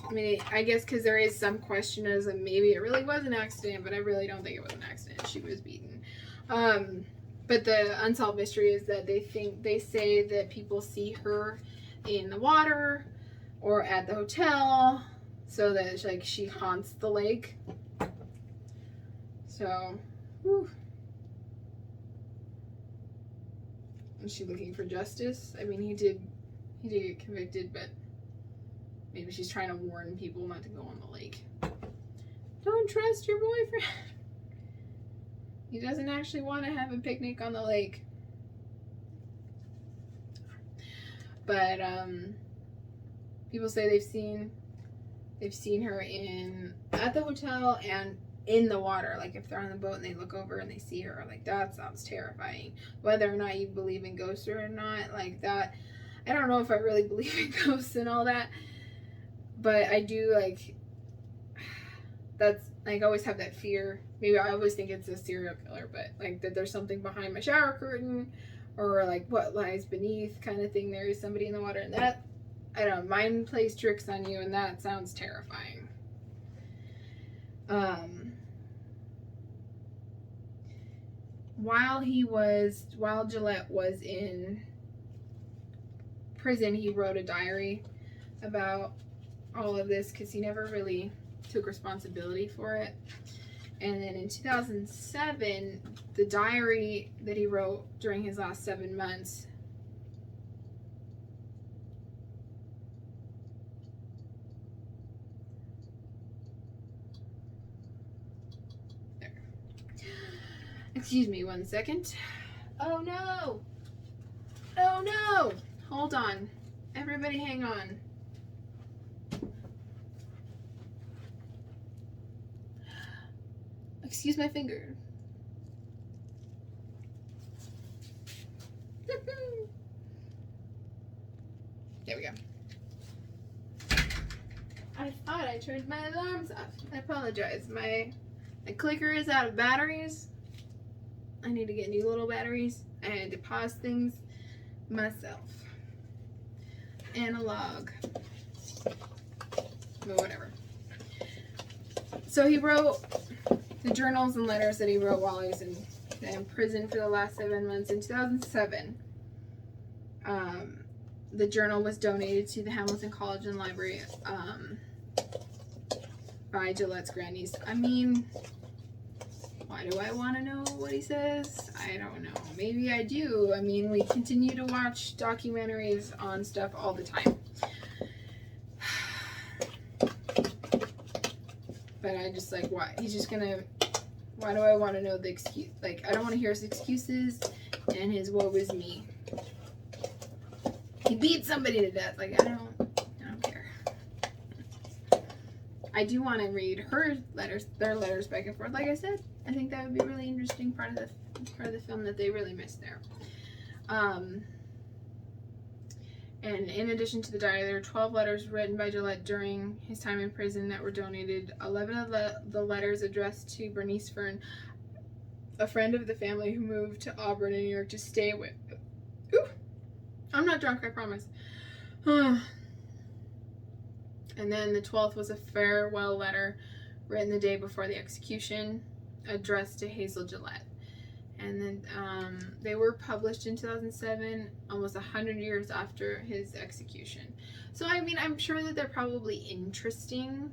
I mean, I guess because there is some question as to maybe it really was an accident, but I really don't think it was an accident. She was beaten. But the unsolved mystery is that they say that people see her in the water or at the hotel, so that like she haunts the lake. So, whew. Is she looking for justice? I mean, he did get convicted, but maybe she's trying to warn people not to go on the lake. Don't trust your boyfriend. He doesn't actually want to have a picnic on the lake. But people say they've seen her at the hotel and in the water. Like if they're on the boat and they look over and they see her, like that sounds terrifying. Whether or not you believe in ghosts or not, like that, I don't know if I really believe in ghosts and all that. But I do, like, that's, like, I always have that fear. Maybe I always think it's a serial killer, but, like, that there's something behind my shower curtain, or, like, what lies beneath kind of thing. There is somebody in the water, and that, I don't know, mind plays tricks on you, and that sounds terrifying. While Gillette was in prison, he wrote a diary about all of this because he never really took responsibility for it. And then in 2007, the diary that he wrote during his last 7 months there. Excuse me 1 second. Oh no! Oh no! Hold on. Everybody hang on. Excuse my finger. There we go. I thought I turned my alarms off. I apologize. My clicker is out of batteries. I need to get new little batteries. I had to pause things myself. Analog. But whatever. So he wrote the journals and letters that he wrote while he was in prison for the last 7 months. In 2007, the journal was donated to the Hamilton College and Library by Gillette's grannies. I mean, why do I want to know what he says? I don't know. Maybe I do. I mean, we continue to watch documentaries on stuff all the time. But I just like, why? He's just gonna, why do I want to know the excuse? Like, I don't want to hear his excuses and his woe is me. He beat somebody to death. Like, I don't care. I do want to read their letters back and forth. Like I said, I think that would be a really interesting part of the film that they really missed there. And in addition to the diary, there are 12 letters written by Gillette during his time in prison that were donated. 11 of the letters addressed to Bernice Fern, a friend of the family who moved to Auburn in New York to stay with. Ooh, I'm not drunk, I promise. And then the 12th was a farewell letter written the day before the execution, addressed to Hazel Gillette. And then they were published in 2007, almost 100 years after his execution. So, I mean, I'm sure that they're probably interesting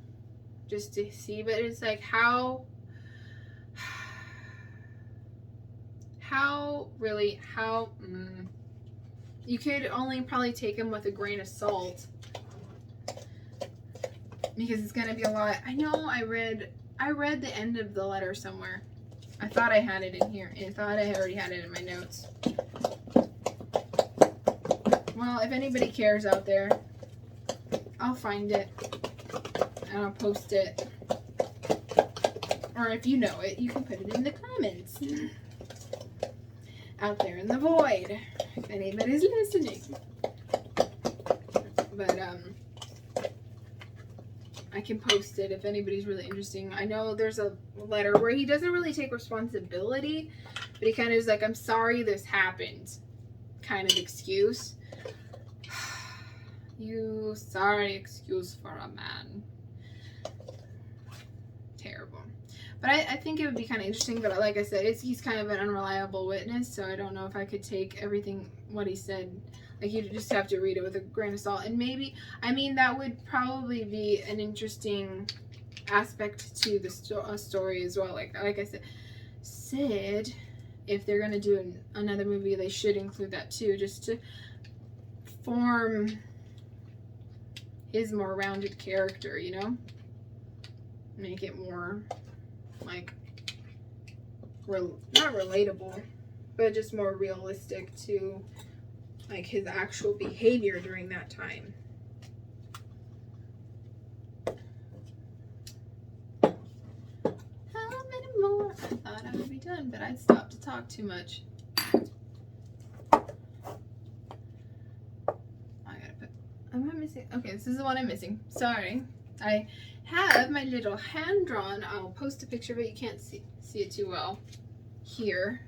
just to see, but it's like how you could only probably take them with a grain of salt because it's going to be a lot. I know I read the end of the letter somewhere. I thought I had it in here. I thought I already had it in my notes. Well, if anybody cares out there, I'll find it and I'll post it. Or if you know it, you can put it in the comments. Out there in the void, if anybody's listening. But, I can post it if anybody's really interesting. I know there's a letter where he doesn't really take responsibility, but he kind of is like, I'm sorry this happened, kind of excuse. You sorry excuse for a man. Terrible. But I think it would be kind of interesting, but like I said, he's kind of an unreliable witness, so I don't know if I could take everything what he said. Like, you just have to read it with a grain of salt. And maybe, I mean, that would probably be an interesting aspect to the story as well. Like I said, if they're going to do another movie, they should include that too, just to form his more rounded character, you know? Make it more, like, not relatable, but just more realistic to, like, his actual behavior during that time. How many more? I thought I would be done, but I'd stop to talk too much. Am I missing? Okay, this is the one I'm missing. Sorry. I have my little hand-drawn. I'll post a picture, but you can't see it too well. Here.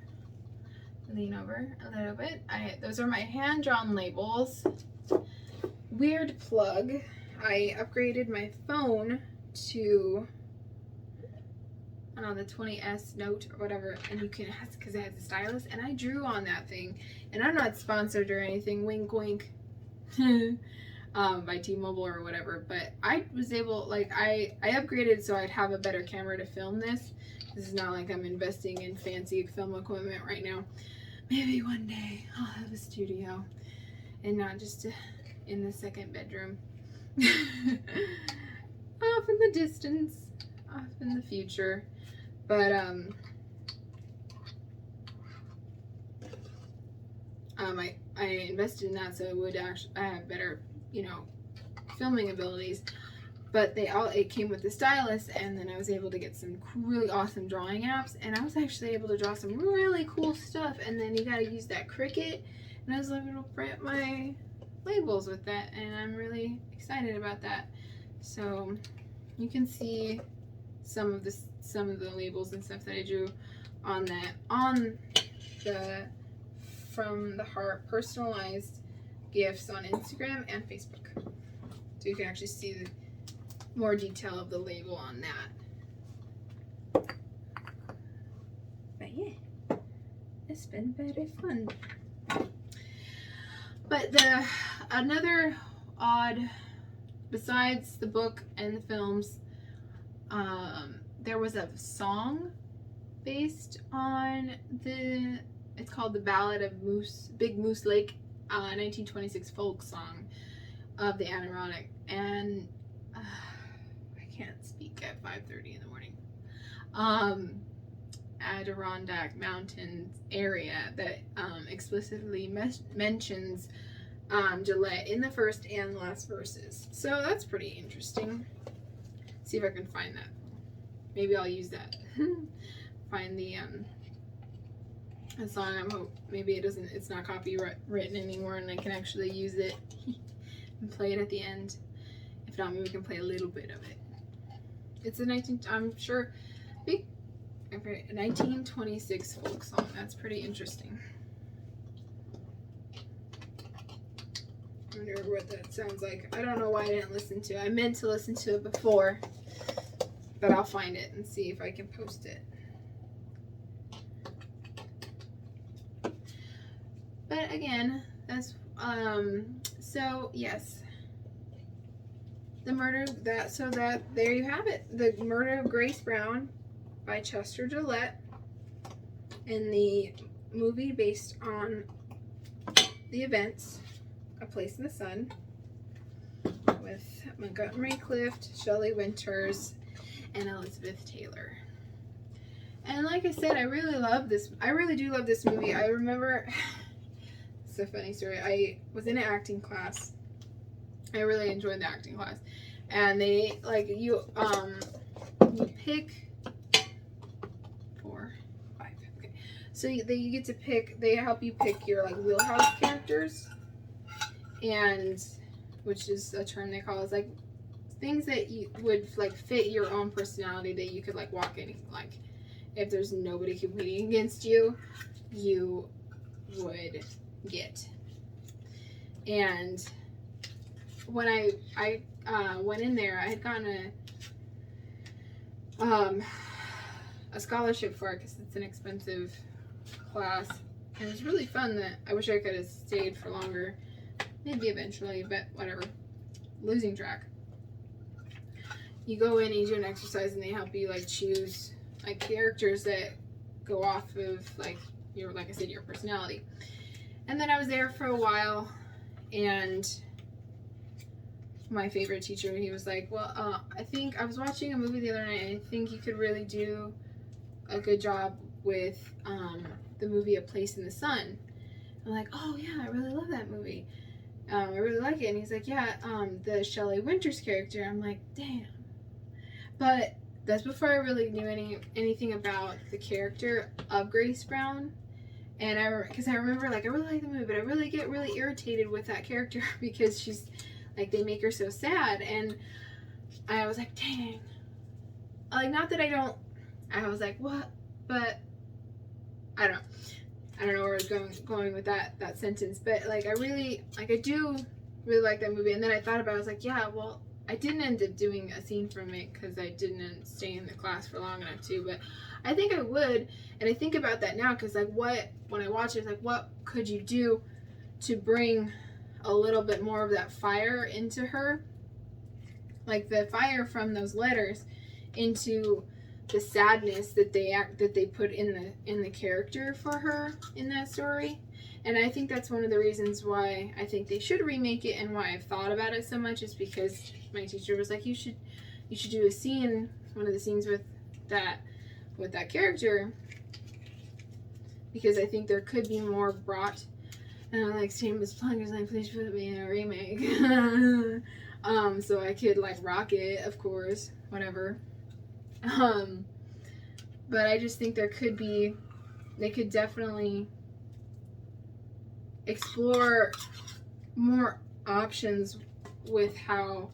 Lean over a little bit. Those are my hand-drawn labels. Weird plug. I upgraded my phone to, I don't know, the 20S Note or whatever, and you can, because it has a stylus, and I drew on that thing. And I'm not sponsored or anything. Wink, wink. By T-Mobile or whatever, but I was able, like, I upgraded so I'd have a better camera to film this. This is not like I'm investing in fancy film equipment right now. Maybe one day I'll have a studio and not just in the second bedroom. Off in the distance, off in the future. But I invested in that so it would actually, I have better, you know, filming abilities. But it came with the stylus, and then I was able to get some really awesome drawing apps, and I was actually able to draw some really cool stuff. And then you got to use that Cricut, and I was able to print my labels with that, and I'm really excited about that. So you can see some of the labels and stuff that I drew on the From the Heart personalized gifts on Instagram and Facebook, so you can actually see the more detail of the label on that. But yeah, it's been very fun. But another odd, besides the book and the films, there was a song based on it's called The Ballad of Big Moose Lake, 1926 folk song of the Adirondack, and I can't speak at 5:30 in the morning. Adirondack Mountains area that explicitly mentions Gillette in the first and last verses. So that's pretty interesting. See if I can find that. Maybe I'll use that. Find the song. I'm hope maybe it's not copywritten anymore, and I can actually use it and play it at the end. If not, maybe we can play a little bit of it. It's a 1926 folk song. That's pretty interesting. I wonder what that sounds like. I don't know why I didn't listen to it. I meant to listen to it before, but I'll find it and see if I can post it. But again, that's so yes. The murder there you have it. The Murder of Grace Brown by Chester Gillette, in the movie based on the events, A Place in the Sun, with Montgomery Clift, Shelley Winters, and Elizabeth Taylor. And like I said, I really love this. I really do love this movie. I remember, it's a funny story. I was in an acting class. I really enjoyed the acting class, and they you pick 4, 5. Okay, so you get to pick. They help you pick your wheelhouse characters, and which is a term they call, is things that you would fit your own personality, that you could walk in, if there's nobody competing against you, you would get. And when I went in there, I had gotten a scholarship for it because it's an expensive class. And it was really fun. That I wish I could have stayed for longer. Maybe eventually, but whatever. Losing track. You go in and you do an exercise and they help you like choose like characters that go off of like your, like I said, your personality. And then I was there for a while, and my favorite teacher, he was like, well, I think I was watching a movie the other night, and I think you could really do a good job with the movie A Place in the Sun. I'm like, oh yeah, I really love that movie. I really like it. And he's like, yeah, the Shelley Winters character. I'm like, damn. But that's before I really knew anything about the character of Grace Brown. And because I remember, like, I really like the movie, but I really get really irritated with that character because she's, like, they make her so sad. And I was like, dang. Like, not that I was like, what? But I don't know where I was going with that sentence. But, like, I do really like that movie. And then I thought about it, I was like, yeah, well, I didn't end up doing a scene from it because I didn't stay in the class for long enough to, but I think I would. And I think about that now because, like, when I watch it, it's like, what could you do to bring a little bit more of that fire into her? Like the fire from those letters into the sadness that they put in the character for her in that story. And I think that's one of the reasons why I think they should remake it, and why I've thought about it so much is because my teacher was like, you should do a scene, one of the scenes with that character, because I think there could be more brought. And I'm like, shameless plug, is like, please put me in a remake. So I could like rock it, of course, whatever. But I just think they could definitely explore more options with how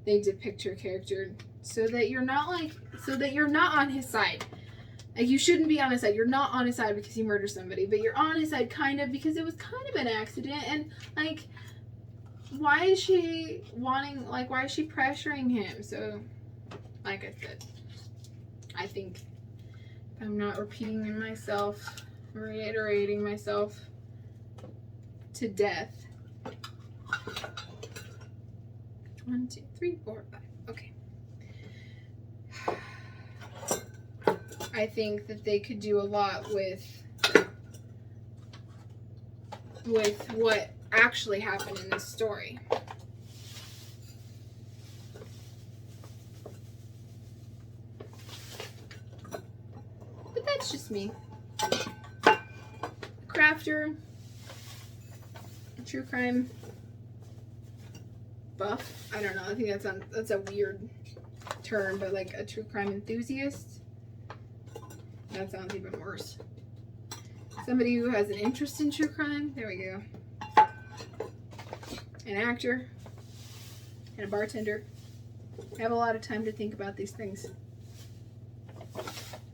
they depict her character, so that you're not on his side. Like, you shouldn't be on his side. You're not on his side because he murdered somebody, but you're on his side kind of because it was kind of an accident. And like, why is she pressuring him? So, like I said, I think I'm not reiterating myself to death. 1, 2, 3, 4, 5. Okay. I think that they could do a lot with what actually happened in this story. But that's just me. Crafter, true crime buff. I don't know. I think that's a weird term, but like a true crime enthusiast. That sounds even worse. Somebody who has an interest in true crime. There we go. An actor and a bartender. I have a lot of time to think about these things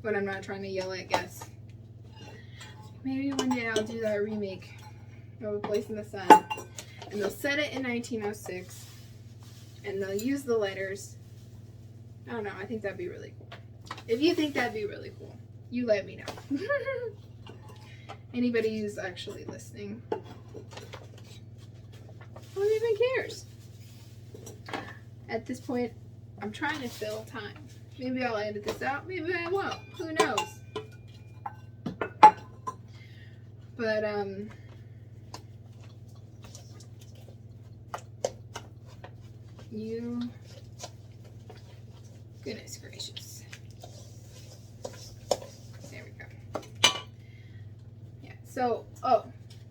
when I'm not trying to yell at guests. Maybe one day I'll do that remake of A Place in the Sun, and they'll set it in 1906, and they'll use the letters. I don't know. I think that'd be really cool. If you think that'd be really cool, you let me know. Anybody who's actually listening. Who even cares? At this point, I'm trying to fill time. Maybe I'll edit this out. Maybe I won't. Who knows? But, goodness gracious. There we go. Yeah, so,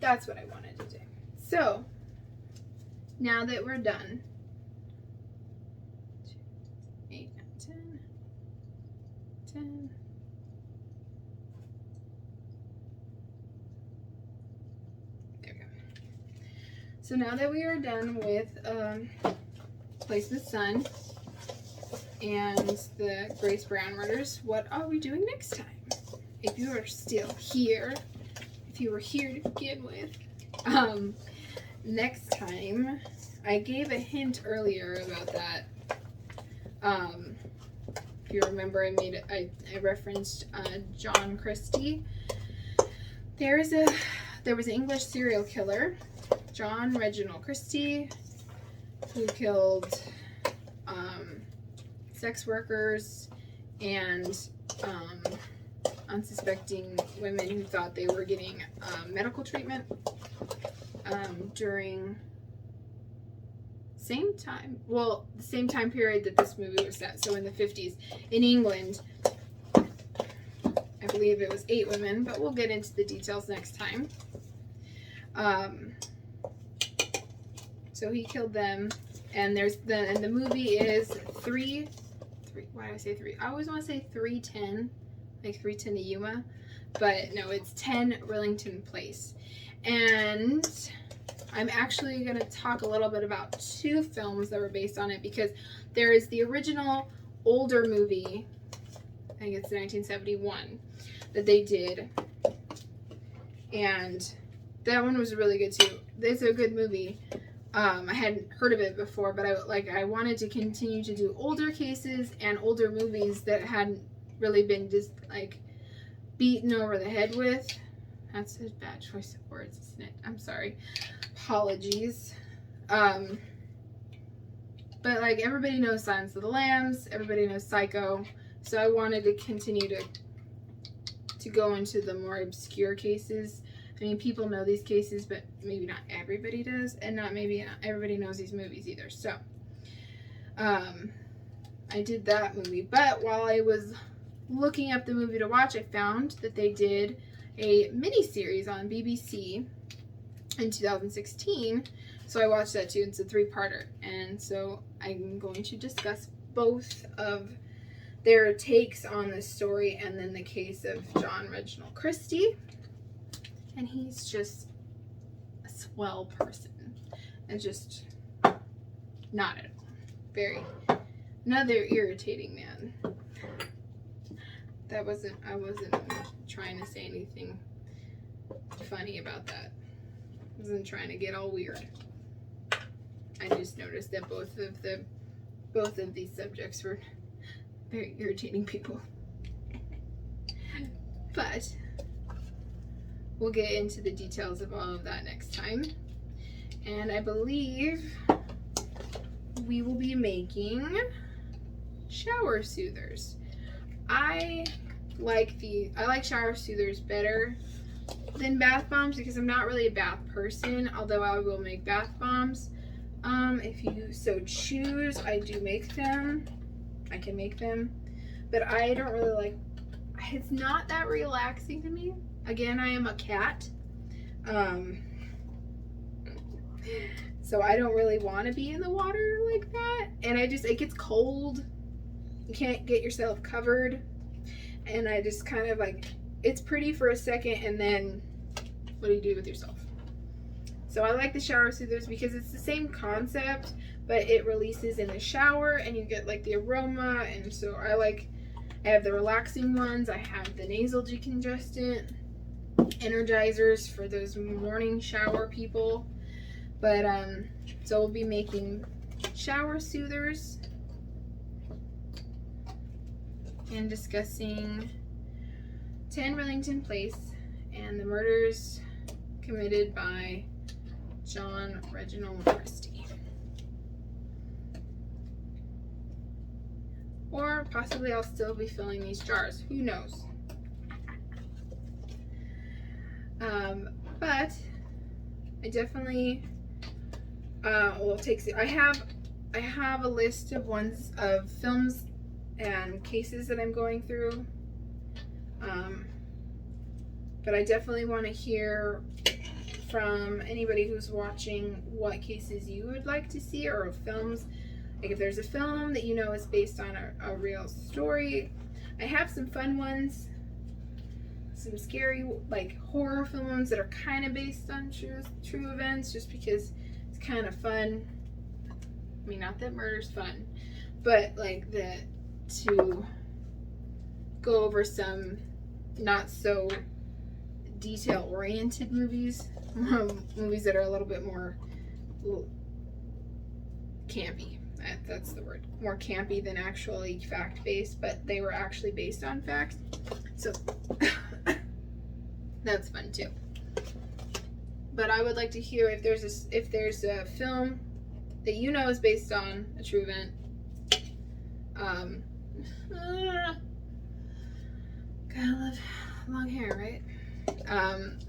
that's what I wanted to do. So, now that we're done, 8, 9, 10. There we go. So now that we are done with Place in the Sun and the Grace Brown murders, what are we doing next time? If you are still here, if you were here to begin with, next time I gave a hint earlier about that. If you remember, I referenced John Christie. There was an English serial killer, John Reginald Christie, who killed sex workers and unsuspecting women who thought they were getting medical treatment during the same time period that this movie was set. So in the 50s in England, I believe it was 8 women, but we'll get into the details next time. So he killed them, and the movie is three. Why did I say 3? I always want to say 310, like 310 to Yuma, but no, it's 10 Rillington Place. And I'm actually going to talk a little bit about 2 films that were based on it, because there is the original older movie, I think it's 1971, that they did, and that one was really good too. It's a good movie. I hadn't heard of it before, but I wanted to continue to do older cases and older movies that hadn't really been just like beaten over the head with. That's a bad choice of words, isn't it? I'm sorry. Apologies. But like everybody knows Silence of the Lambs, everybody knows Psycho, so I wanted to continue to go into the more obscure cases. I mean, people know these cases, but maybe not everybody does, and not everybody knows these movies either. So I did that movie, but while I was looking up the movie to watch, I found that they did a mini-series on BBC in 2016, so I watched that too. It's a 3-parter, and so I'm going to discuss both of their takes on the story and then the case of John Reginald Christie. And he's just a swell person, and just not at all. Another irritating man. I wasn't trying to say anything funny about that. I wasn't trying to get all weird. I just noticed that both of these subjects were very irritating people. But we'll get into the details of all of that next time. And I believe we will be making shower soothers. I like shower soothers better than bath bombs because I'm not really a bath person, although I will make bath bombs. If you so choose, I do make them. I can make them, but I don't really like, it's not that relaxing to me. Again, I am a cat, so I don't really want to be in the water like that, and it gets cold. You can't get yourself covered, and I just kind of like, it's pretty for a second, and then what do you do with yourself? So I like the shower soothers because it's the same concept, but it releases in the shower, and you get like the aroma, and so I have the relaxing ones. I have the nasal decongestant, energizers for those morning shower people. But so we'll be making shower soothers and discussing 10 Rillington Place and the murders committed by John Reginald Christie. Or possibly I'll still be filling these jars. Who knows? But I definitely I have a list of films and cases that I'm going through. But I definitely want to hear from anybody who's watching what cases you would like to see, or films. Like if there's a film that you know is based on a real story. I have some fun ones, some scary like horror films that are kind of based on true events, just because it's kind of fun. I mean, not that murder's fun, but like to go over some not so detail oriented movies, movies that are a little bit more campy. That's the word. More campy than actually fact-based, but they were actually based on facts. So that's fun too. But I would like to hear if there's a film that you know is based on a true event. Gotta love long hair, right?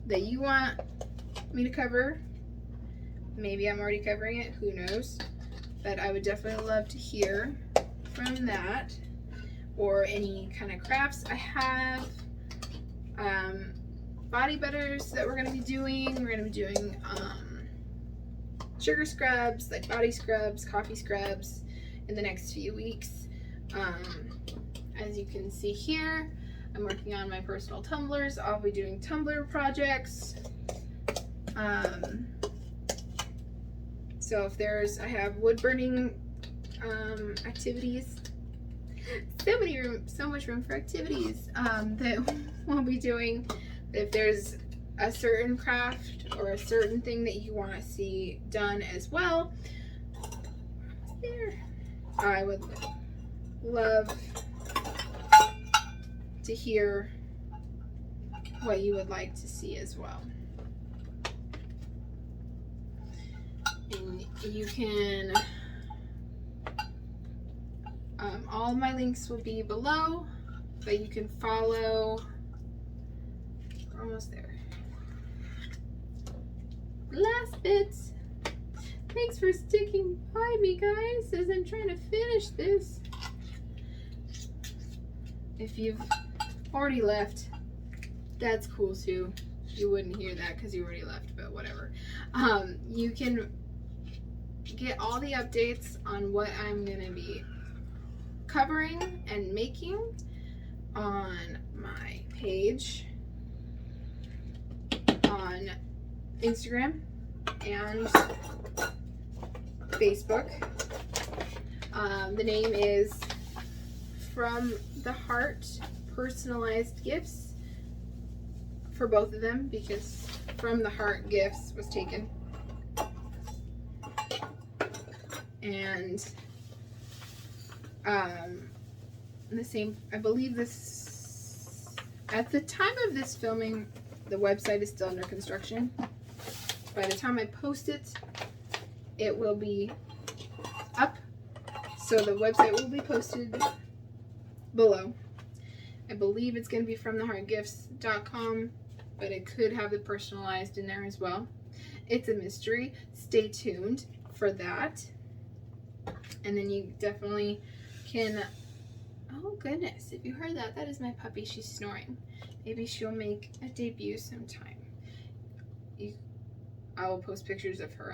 That you want me to cover. Maybe I'm already covering it, who knows? But I would definitely love to hear from that, or any kind of crafts I have. Body butters that we're going to be doing. We're going to be doing sugar scrubs, like body scrubs, coffee scrubs in the next few weeks. As you can see here, I'm working on my personal tumblers. I'll be doing tumbler projects. So if I have wood burning activities. So much room for activities that we'll be doing. If there's a certain craft or a certain thing that you want to see done as well, I would love to hear what you would like to see as well. And you can, all of my links will be below, but you can follow, we're almost there. Last bits. Thanks for sticking by me, guys, as I'm trying to finish this. If you've already left, that's cool too. You wouldn't hear that because you already left, but whatever. You can get all the updates on what I'm gonna be covering and making on my page on Instagram and Facebook. The name is From the Heart Personalized Gifts for both of them, because From the Heart Gifts was taken. And the same, I believe this, at the time of this filming, the website is still under construction. By the time I post it, it will be up. So the website will be posted below. I believe it's going to be fromtheheartgifts.com, but it could have the personalized in there as well. It's a mystery. Stay tuned for that. And then you definitely can, oh goodness, if you heard that, that is my puppy. She's snoring. Maybe she'll make a debut sometime. I will post pictures of her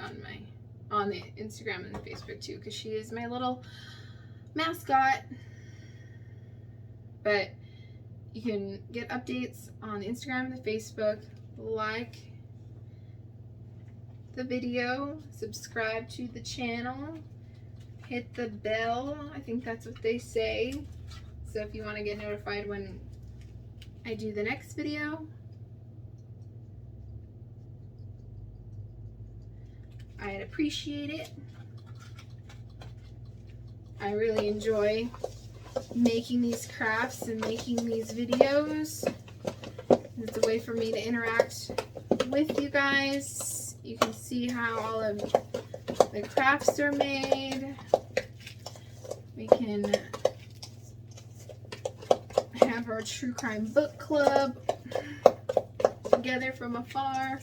on the Instagram and the Facebook too, because she is my little mascot. But you can get updates on the Instagram and the Facebook, like the video, subscribe to the channel, hit the bell, I think that's what they say. So if you want to get notified when I do the next video. I'd appreciate it. I really enjoy making these crafts and making these videos. It's a way for me to interact with you guys. You can see how all of the crafts are made. We can have our true crime book club together from afar.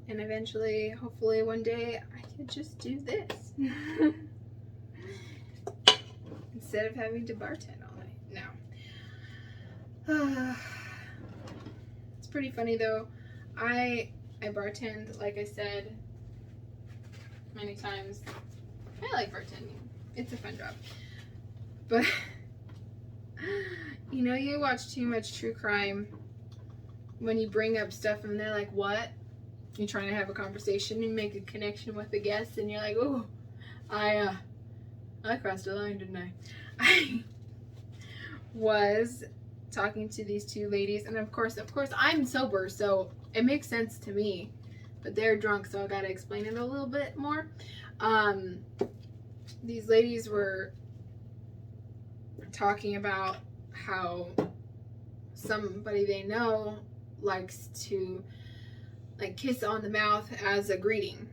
And eventually, hopefully one day, I could just do this. Instead of having to bartend all night. No. It's pretty funny though. I bartend, like I said, many times. I like bartending. It's a fun job. But, you know, you watch too much true crime when you bring up stuff and they're like, what? You're trying to have a conversation and make a connection with the guest, and you're like, oh, I crossed a line, didn't I? I was talking to these two ladies, and of course I'm sober, so it makes sense to me, but they're drunk, so I gotta explain it a little bit more. These ladies were talking about how somebody they know likes to like kiss on the mouth as a greeting,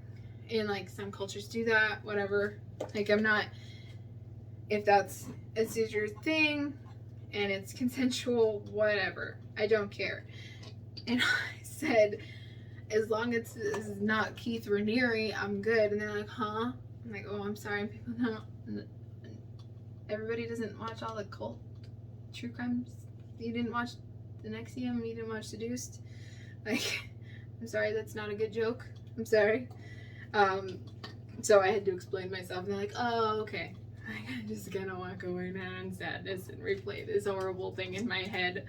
and like some cultures do that, whatever. Like, I'm not, if that's your thing and it's consensual, whatever, I don't care. And I said, as long as it's not Keith Raniere, I'm good. And they're like, huh? I'm like, oh, I'm sorry, people don't, everybody doesn't watch all the cult true crimes. You didn't watch the NXIVM, you didn't watch Seduced. Like, I'm sorry, that's not a good joke. I'm sorry. So I had to explain myself, and they're like, oh, okay. I'm just gonna walk away now in sadness and replay this horrible thing in my head.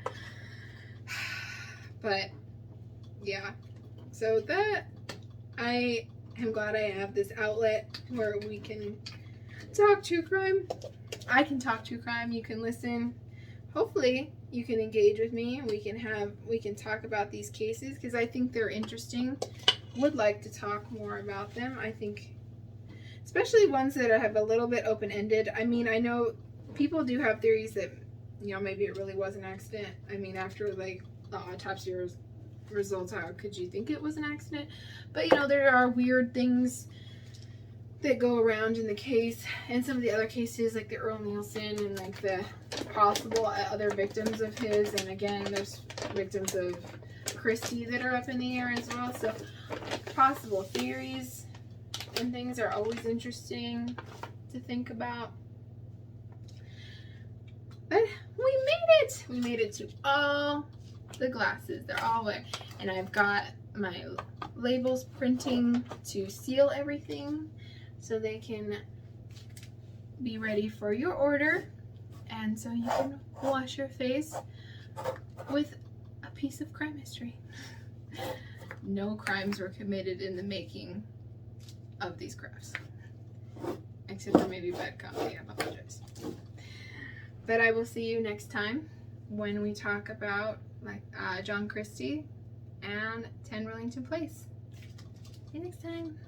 But yeah, so that, I am glad I have this outlet where we can talk true crime. I can talk true crime, you can listen. Hopefully you can engage with me, and we can talk about these cases, because I think they're interesting. Would like to talk more about them. I think especially ones that have a little bit open-ended. I mean, I know people do have theories that, you know, maybe it really was an accident. I mean, after like the autopsy results, how could you think it was an accident? But you know, there are weird things that go around in the case, and some of the other cases, like the Earl Nielsen and like the possible other victims of his, and again, there's victims of Christie that are up in the air as well. So possible theories and things are always interesting to think about. But we made it! We made it to all the glasses. They're all wet. And I've got my labels printing to seal everything so they can be ready for your order. And so you can wash your face with a piece of crime history. No crimes were committed in the making of these crafts, except for maybe bad comedy. I apologize. But I will see you next time when we talk about like John Christie and 10 Rillington Place. See you next time.